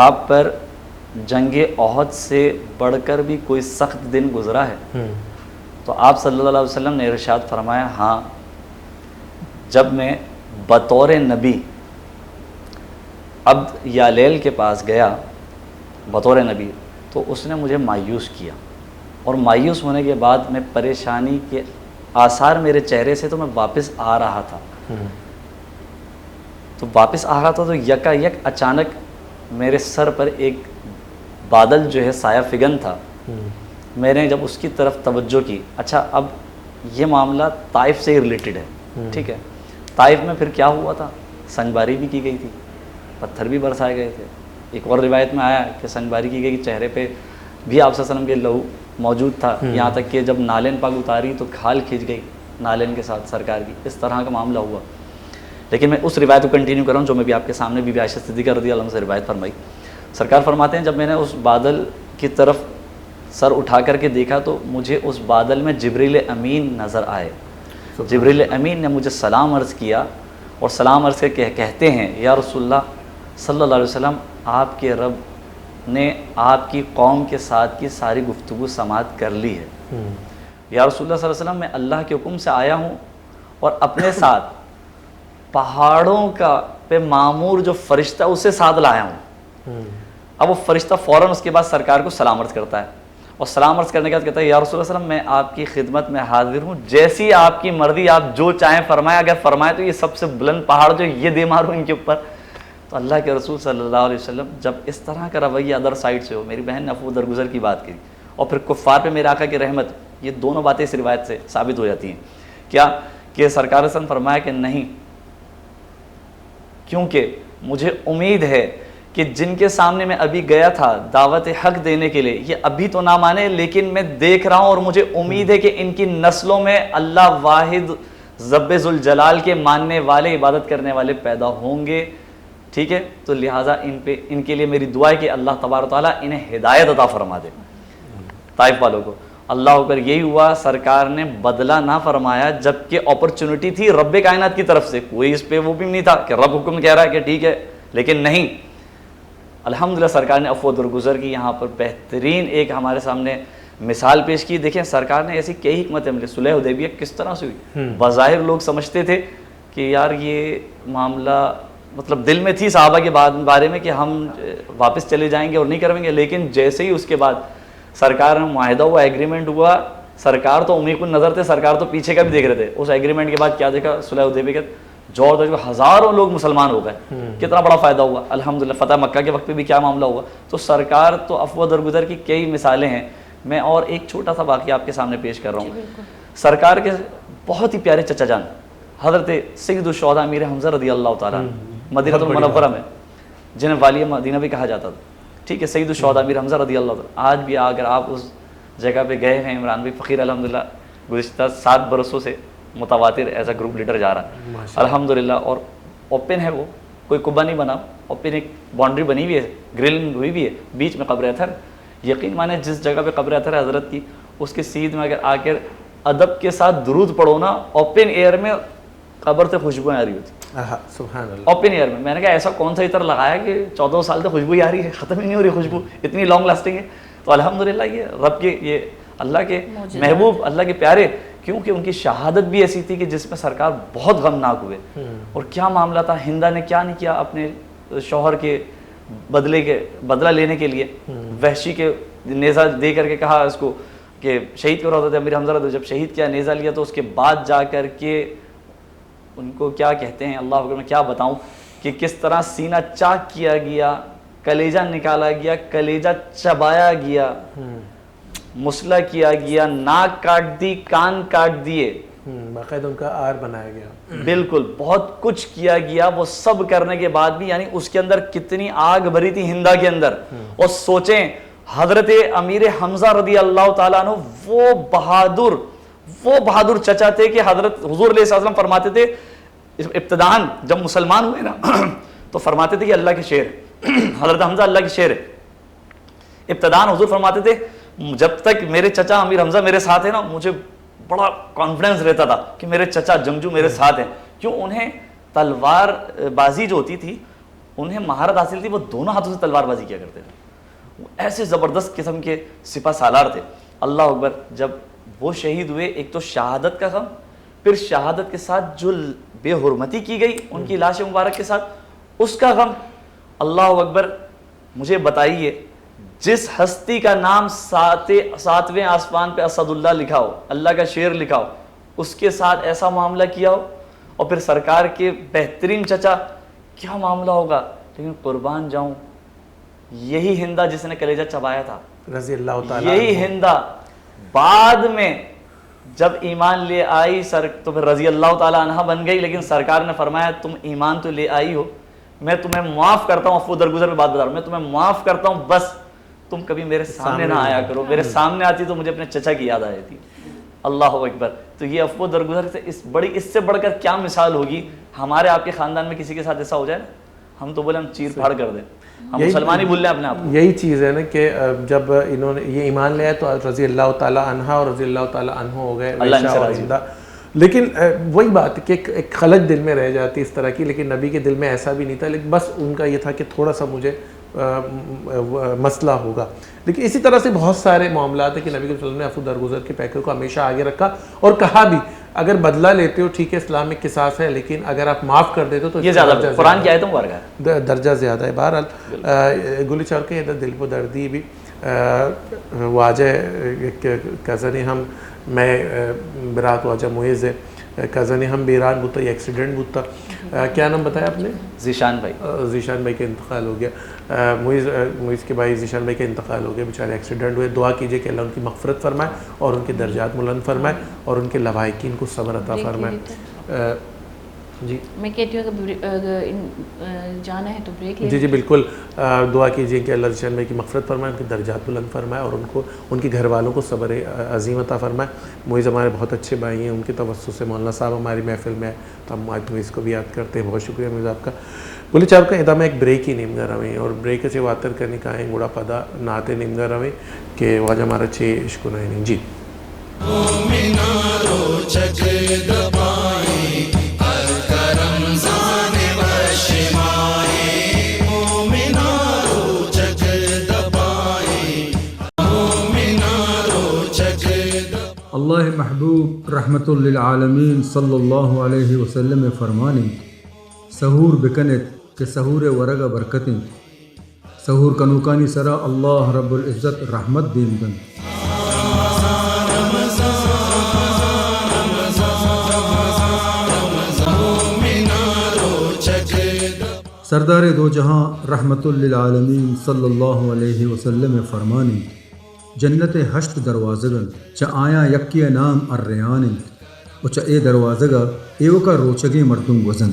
Speaker 4: آپ پر جنگ احد سے بڑھ کر بھی کوئی سخت دن گزرا ہے؟ تو آپ صلی اللہ علیہ وسلم نے ارشاد فرمایا, ہاں جب میں بطور نبی عبد یالیل کے پاس گیا بطور نبی تو اس نے مجھے مایوس کیا، اور مایوس ہونے کے بعد میں پریشانی کے آثار میرے چہرے سے، تو میں واپس آ رہا تھا، تو یکا یک اچانک میرے سر پر ایک بادل جو ہے سایہ فگن تھا، میں نے جب اس کی طرف توجہ کی، اچھا اب یہ معاملہ طائف سے ہی ریلیٹڈ ہے، ٹھیک ہے، طائف میں پھر کیا ہوا تھا، سنگ باری بھی کی گئی تھی، پتھر بھی برسائے گئے تھے، ایک اور روایت میں آیا کہ سنگ باری کی گئی، چہرے پہ بھی آپ صلی اللہ علیہ وسلم کے لہو موجود تھا، یہاں تک کہ جب نالین پاک اتاری تو کھال کھینچ گئی نالین کے ساتھ سرکار کی، اس طرح کا معاملہ ہوا۔ لیکن میں اس روایت کو کنٹینیو کر رہا ہوں جو میں بھی آپ کے سامنے بی بی عائشہ صدیقہ رضی اللہ عنہا سے روایت فرمائی۔ سرکار فرماتے ہیں جب میں نے اس بادل کی طرف سر اٹھا کر کے دیکھا تو مجھے اس بادل میں جبریل امین نظر آئے، جبریل امین نے مجھے سلام عرض کیا، اور سلام عرض کے کہتے ہیں یا رسول اللہ صلی اللہ علیہ وسلم، آپ کے رب نے آپ کی قوم کے ساتھ کی ساری گفتگو سماعت کر لی ہے، یا رسول اللہ صلی اللہ علیہ وسلم میں اللہ کے حکم سے آیا ہوں اور اپنے ساتھ پہاڑوں کا پہ معمور جو فرشتہ اسے ساتھ لایا ہوں۔ اب وہ فرشتہ فوراً اس کے بعد سرکار کو سلام عرض کرتا ہے، اور سلام عرض کرنے کے بعد کہتا ہے یا رسول اللہ صلی اللہ علیہ وسلم میں آپ کی خدمت میں حاضر ہوں، جیسی آپ کی مرضی، آپ جو چاہیں فرمائیں، اگر فرمائیں تو یہ سب سے بلند پہاڑ جو یہ دے مارو ان کے اوپر۔ تو اللہ کے رسول صلی اللہ علیہ وسلم جب اس طرح کا رویہ ادر سائڈ سے ہو، میری بہن نے عفو درگزر کی بات کی، اور پھر کفار پہ میرے آقا کی رحمت، یہ دونوں باتیں اس روایت سے ثابت ہو جاتی ہیں۔ کیا کہ سرکار نے فرمایا کہ نہیں، کیونکہ مجھے امید ہے کہ جن کے سامنے میں ابھی گیا تھا دعوت حق دینے کے لیے، یہ ابھی تو نہ مانے، لیکن میں دیکھ رہا ہوں اور مجھے امید ہے کہ ان کی نسلوں میں اللہ واحد رب ذوالجلال کے ماننے والے، عبادت کرنے والے پیدا ہوں گے، ٹھیک ہے، تو لہٰذا ان کے لیے میری دعا ہے کہ اللہ تبارک و تعالیٰ انہیں ہدایت عطا فرما دے۔ طائف والوں کو اللہ اکبر، یہی ہوا، سرکار نے بدلہ نہ فرمایا، جبکہ اپرچونٹی تھی رب کائنات کی طرف سے، کوئی اس پہ وہ بھی نہیں تھا کہ رب حکم کہہ رہا ہے کہ ٹھیک ہے، لیکن نہیں، الحمدللہ سرکار نے عفو درگزر کی۔ یہاں پر بہترین ایک ہمارے سامنے مثال پیش کی، دیکھیں سرکار نے ایسی کئی حکمت عملی، صلح حدیبیہ کس طرح سے ہوئی، بظاہر لوگ سمجھتے تھے کہ یار یہ معاملہ، مطلب دل میں تھی صحابہ کے بارے میں کہ ہم واپس چلے جائیں گے اور نہیں کریں گے، لیکن جیسے ہی اس کے بعد سرکار میں معاہدہ ہوا، ایگریمنٹ ہوا، سرکار تو عمیق النظر تھے، سرکار تو پیچھے کا بھی دیکھ رہے تھے، اس ایگریمنٹ کے بعد کیا دیکھا، صلح حدیبیہ کے جو ہزاروں لوگ مسلمان ہو گئے، کتنا بڑا فائدہ ہوا الحمدللہ۔ فتح مکہ کے وقت پہ بھی کیا معاملہ ہوا، تو سرکار تو عفو درگزر کی کئی مثالیں ہیں۔ میں اور ایک چھوٹا سا واقعہ آپ کے سامنے پیش کر رہا ہوں۔ سرکار کے بہت ہی پیارے چچا جان حضرت سید الشہداء امیر حمزہ رضی اللہ تعالیٰ مدینہ المنورہ میں، جنہیں والی مدینہ بھی کہا جاتا تھا، ٹھیک ہے، سید الشہداء امیر حمزہ رضی اللہ تعالیٰ، آج بھی اگر آپ اس جگہ پہ گئے ہیں، عمران بھائی فقیر الحمدللہ گزشتہ 7 برسوں سے متواتر ایز اے گروپ لیڈر جا رہا ہے الحمدللہ، اور اوپن ہے، وہ کوئی کبا نہیں بنا، اوپن ایک باؤنڈری بنی ہوئی ہے، گرل ہوئی بھی ہے، بیچ میں قبر اطہر، یقین مانے جس جگہ پہ قبر اطہر حضرت کی، اس کے سیدھ میں اگر آ کر ادب کے ساتھ درود پڑھو نا، اوپن ایئر میں قبر سے خوشبوئیں آ رہی ہوتی،
Speaker 3: سبحان اللہ،
Speaker 4: اوپن ایئر میں۔ میں نے کہا ایسا کون سا عطر لگایا کہ 14 سال سے خوشبو ہی آ رہی ہے، ختم ہی نہیں ہو رہی خوشبو، اتنی لانگ لاسٹنگ ہے۔ تو الحمدللہ یہ رب کے، یہ اللہ کے محبوب، اللہ کے پیارے، کیونکہ ان کی شہادت بھی ایسی تھی کہ جس میں سرکار بہت غمناک ہوئے، اور کیا معاملہ تھا، ہندا نے کیا نہیں کیا اپنے شوہر کے بدلہ لینے کے لیے، وحشی کے نیزہ دے کر کے کہا اس کو کہ شہید کرو، حضرت امیر حمزہ رضی، جب شہید کیا، نیزہ لیا، تو اس کے بعد جا کر کے ان کو کیا کہتے ہیں، اللہ اکبر، میں کیا بتاؤں کہ کس طرح سینہ چاک کیا گیا، کلیجہ نکالا گیا، کلیجہ چبایا گیا، مسلح کیا گیا، ناک کاٹ دی، کان کاٹ دیے،
Speaker 3: باقاعدہ ان کا آر بنایا گیا،
Speaker 4: بالکل بہت کچھ کیا گیا۔ وہ سب کرنے کے بعد بھی، یعنی اس کے اندر کتنی آگ بھری تھی ہندا کے اندر، اور سوچیں حضرت امیر حمزہ رضی اللہ تعالیٰ عنہ وہ بہادر چچا تھے کہ حضرت حضور علیہ السلام فرماتے تھے، ابتداً جب مسلمان ہوئے نا تو فرماتے تھے کہ اللہ کے شعر، حضرت حمزہ اللہ کے شعر ہے، ابتداً حضور فرماتے تھے جب تک میرے چچا امیر حمزہ میرے ساتھ ہیں نا، مجھے بڑا کانفیڈنس رہتا تھا کہ میرے چچا جنگجو میرے ساتھ ہیں، کیوں، انہیں تلوار بازی جو ہوتی تھی انہیں مہارت حاصل تھی، وہ دونوں ہاتھوں سے تلوار بازی کیا کرتے تھے، وہ ایسے زبردست قسم کے سپہ سالار تھے۔ اللہ اکبر، جب وہ شہید ہوئے، ایک تو شہادت کا غم، پھر شہادت کے ساتھ جو بے حرمتی کی گئی ان کی لاش مبارک کے ساتھ، اس کا غم، اللہ اکبر. مجھے بتائیے جس ہستی کا نام 7ویں آسمان پہ اسد اللہ لکھا ہو, اللہ کا شعر لکھا ہو, اس کے ساتھ ایسا معاملہ کیا ہو, اور پھر سرکار کے بہترین چچا, کیا معاملہ ہوگا. لیکن قربان جاؤں, یہی ہندا جس نے کلیجہ چبایا تھا,
Speaker 3: رضی اللہ تعالیٰ
Speaker 4: یہی ہندا بعد میں جب ایمان لے آئی تو پھر رضی اللہ تعالیٰ عنہ بن گئی. لیکن سرکار نے فرمایا تم ایمان تو لے آئی ہو, میں تمہیں معاف کرتا ہوں, عفو درگزر میں بات بتا رہا ہوں, میں تمہیں معاف کرتا ہوں, بس تم کبھی میرے سامنے نہ آیا کرو. میرے سامنے آتی تو مجھے اپنے چچا کی یاد آئی تھی. اللہ اکبر. تو یہ عفو درگزر سے اس سے بڑھ کر کیا مثال ہوگی. ہمارے آپ کے خاندان میں کسی کے ساتھ ایسا ہو جائے نا, ہم تو بولے ہم چیر پھاڑ کر دیں, ہم مسلمان ہی بھول لیں اپنے آپ کو.
Speaker 3: یہی چیز ہے نا کہ جب انہوں نے یہ ایمان لیا تو رضی اللہ تعالیٰ عنہ اور رضی اللہ تعالیٰ عنہ ہو گئے اللہ. لیکن وہی بات کہ ایک خلق دل میں رہ جاتی اس طرح کی, لیکن نبی کے دل میں ایسا بھی نہیں تھا. لیکن بس ان کا یہ تھا کہ تھوڑا سا مجھے مسئلہ ہوگا. لیکن اسی طرح سے بہت سارے معاملات ہیں کہ نبی صلی اللہ علیہ وسلم نے عفو درگزر کے پیکر کو ہمیشہ آگے رکھا اور کہا بھی اگر بدلہ لیتے ہو ٹھیک ہے, اسلام میں قصاص ہے, لیکن اگر آپ معاف کر دیتے ہو تو
Speaker 4: یہ زیادہ قرآن کی آیتوں مبارکہ ہے,
Speaker 3: درجہ زیادہ ہے. بہرحال گلی چار کے ادھر دل کو دردی بھی واجہ کزن ہم میں برات واجہ معیز ہے کزن ہم بیران بوتا, یہ ایکسیڈنٹ بوتا. کیا نام بتایا آپ نے؟
Speaker 4: ذیشان بھائی.
Speaker 3: ذیشان بھائی کا انتقال ہو گیا. معیز کے بھائی ذیشان بھائی کا انتقال ہو گیا, بیچارے ایکسیڈنٹ ہوئے. دعا کیجئے کہ اللہ ان کی مغفرت فرمائے اور ان کے درجات بلند فرمائے اور ان کے لواحقین کو صبر عطا فرمائے. جی
Speaker 2: میں کہتی ہوں اگر جانا ہے تو بریک لیں.
Speaker 3: جی بالکل. دعا کیجئے کہ اللہ ذیشان بھائی کی مغفرت فرمائے, ان کے درجات بلند فرمائے اور ان کے گھر والوں کو صبر عظیم عطا فرمائے. معیز ہمارے بہت اچھے بھائی ہیں, ان کے توسط سے مولانا صاحب ہماری محفل میں تو ہم آج معیز کو بھی یاد کرتے ہیں. بہت شکریہ معیز آپ کا. بولی چاپ کا ادامہ ایک بریک ہی نیم گا رویں اور بریک سے واتر کرنے کا ہے گوڑا پدا ناتے نیم گا رویں کہ واج ہمارا چھ عشق نہیں. جی
Speaker 1: اللہ محبوب رحمت للعالمین صلی اللہ علیہ وسلم فرمانی سحور بکنت کہ سحور ورگا برکتیں سحور کنوکانی سرا اللہ رب العزت رحمت دین گن. سردار دو جہاں رحمت للعالمین صلی اللہ علیہ وسلم فرمانی جنت ہشت دروازگن چا آیا یکی نام الریان و چا اے دروازگا ایو کا روچگی مردم وزن.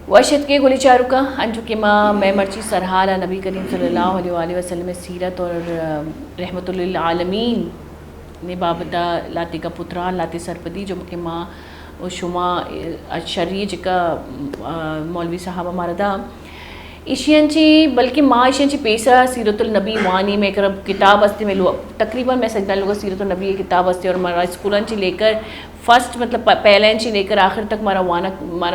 Speaker 2: واشد کے گلی چارو کا انجو کے ماں میں مرچی سرحالہ نبی کریم صلی اللہ علیہ وآلہ وسلم سیرت اور رحمت للعالمین نے بابتا لاتے کا پتران لاتے سرپدی جو کہ ماں و شما شریع جکا مولوی صاحبہ ماردہ ایشینچی بلکہ ماں ایشینچی پیسا سیرت النبی وانی میں کرب کتاب استے میں تقریباً میں سجدہ لوگا سیرت النبی کتاب استے اور مارا اسکولنچی لے کر فرسٹ مطلب پہلنچی لے کر آخر تک مارا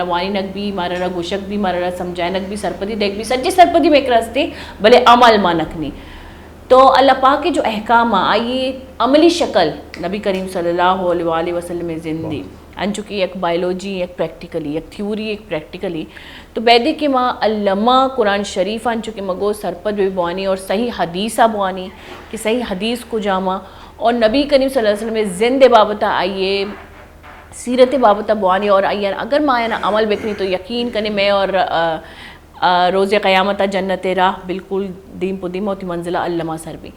Speaker 2: وانی نک بھی مارا را گوشک بھی مارا را سمجھائے نک بھی سرپدی دیکھ بھی سجے سرپدی میں کرستے بلے عمل مانک نہیں. تو اللہ پاک کے جو احکام آئیے عملی شکل نبی کریم صلی اللہ علیہ وسلم زندگی ان چکی ایک بائیولوجی ایک پریکٹیکلی ایک تھیوری ایک پریکٹیکلی تو بیدے کے ماں علامہ قرآن شریف ان چکے مگو سرپد بھی بوانی اور صحیح حدیثہ بوانی کہ صحیح حدیث کو جامع اور نبی کریم صلی اللہ علیہ وسلم زندے بابتا آئیے سیرت بابتا بوانی اور آئیے اگر ماں نا عمل بکنی تو یقین کرنے میں اور روز قیامت جنت راہ بالکل دیم پو دیم ہوتی منزلہ علامہ سر بھی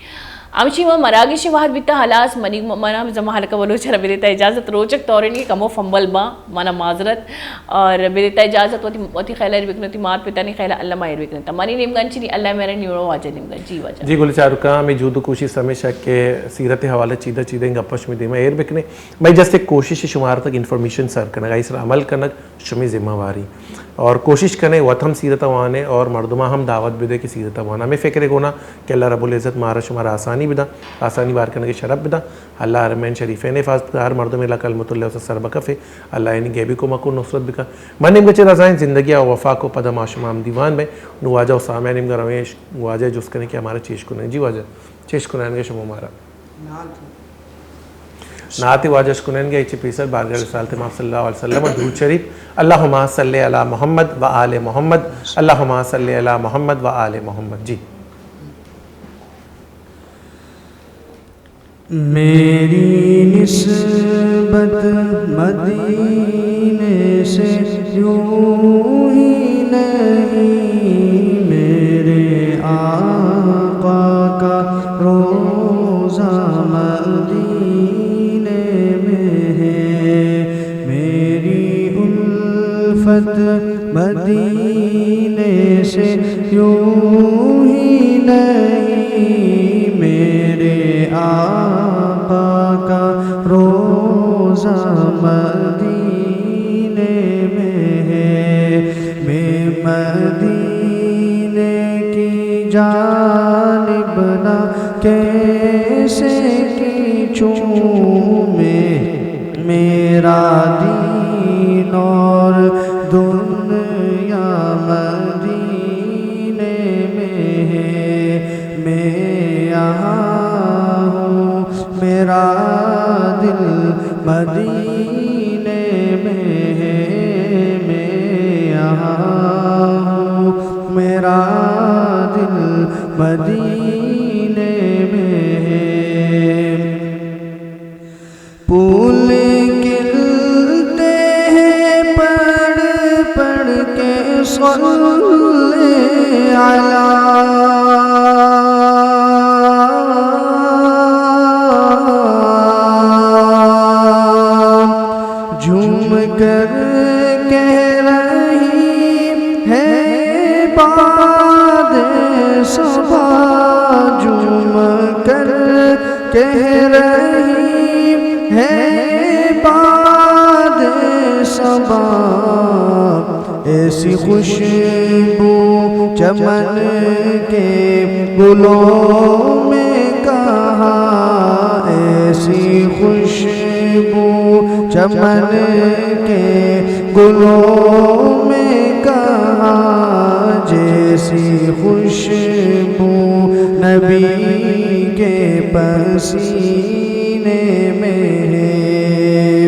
Speaker 2: امشی وہ مراگش واحد بیتا حلاس منی منا زما حلقہ بلو چرا بیتا اجازت روچک طورنی کمو فنبل با منا معذرت اور بیتا اجازت وتی خیلہ بکنتی مار پتا نہیں خیلہ علامہ ایر بکنتا منی نیم گنچی نہیں اللہ میرے نیورو واجہ نیم گن جی واجہ
Speaker 3: جی گلی چارکا میں جودو کوشش ہمیشہ کہ سیرت حوالہ چیدہ چیدیں گپش میں دیما ایر بکنے میں جسٹ ایک کوشش شمار تک انفارمیشن سر کرنا گا اس پر عمل کرنا شمی ذمہ واری اور کوشش کریں وطن سیرت وانے اور مردمہ ہم دعوت بھی دے کہ سیرت وانا ہمیں فکر ہے گونا کہ اللہ رب العزت مارا شمارا آسانی آسانی بدا آسانی بار کرنے کی شرف بدا اللہ حرمین شریفین حفاظت کا ہر مردم اللہ کلمت اللہ سے سر بکف اللہ یعنی گیبی کو مکو نصرت بکا منیم گچے رضائیں زندگی و وفا کو پدم آشمام دیوان میں نواجہ و سامعین کا رویش واجہ جس کرنے کہ ہمارا چیش کنیں جی واجہ چیش کنین کے شما ہمارا نعت واجہ کنین کے ایچی پیسر بارگاہ رسالت امام صلی اللہ علیہ وسلم درود شریف اللہم صلی علی محمد و آل محمد اللہم صلی علی محمد و آل محمد جی
Speaker 6: میری نسبت مدینے سے یوں ہی نہیں میرے آقا کا روزہ مدینے میں ہے میری الفت مدینے سے یوں ہی نہیں میرے آقا کا روزہ مدینے میں ہے میں مدینے کی جانب نہ کیسے کھینچوں میرا دین اور دنیا مدینے میں ہے میں یہاں ہوں میرا دل مدینے میں ہے میں یہاں ہوں میرا دل مدینے میں ہے پھول کھلتے ہیں پڑھ پڑھ کے صلی علی جھوم کر کہہ رہی ہے باد صبا جھوم کر کہہ رہی ہے باد صبا ایسی خوشبو چمن کے گلوں میں کہاں ایسی خوشبو چمن کے گلوں میں کہاں جیسی خوشبو نبی کے پسینے میں ہے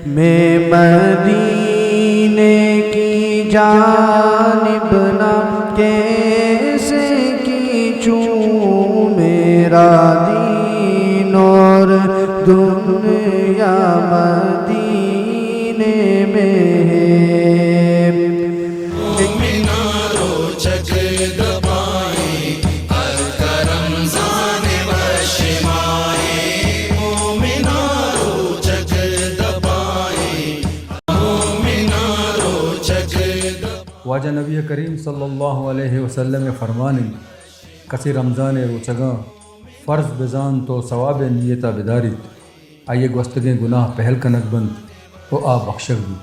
Speaker 6: میں مدینے کی جانب نہ کیسے کھینچوں میرا دین اور دنیا مدینے میں ہے
Speaker 5: مینارو چک دبائیں کرم زانے وشمائیں مینارو چک دبائیں مینارو چک
Speaker 1: واجہ نبی کریم صلی اللہ علیہ وسلم فرمانی کسی رمضان روچگاں فرض بزان تو ثواب نیتا بداریت آئیے گوستگیں گناہ پہل کنک بند تو آ بخشک بھی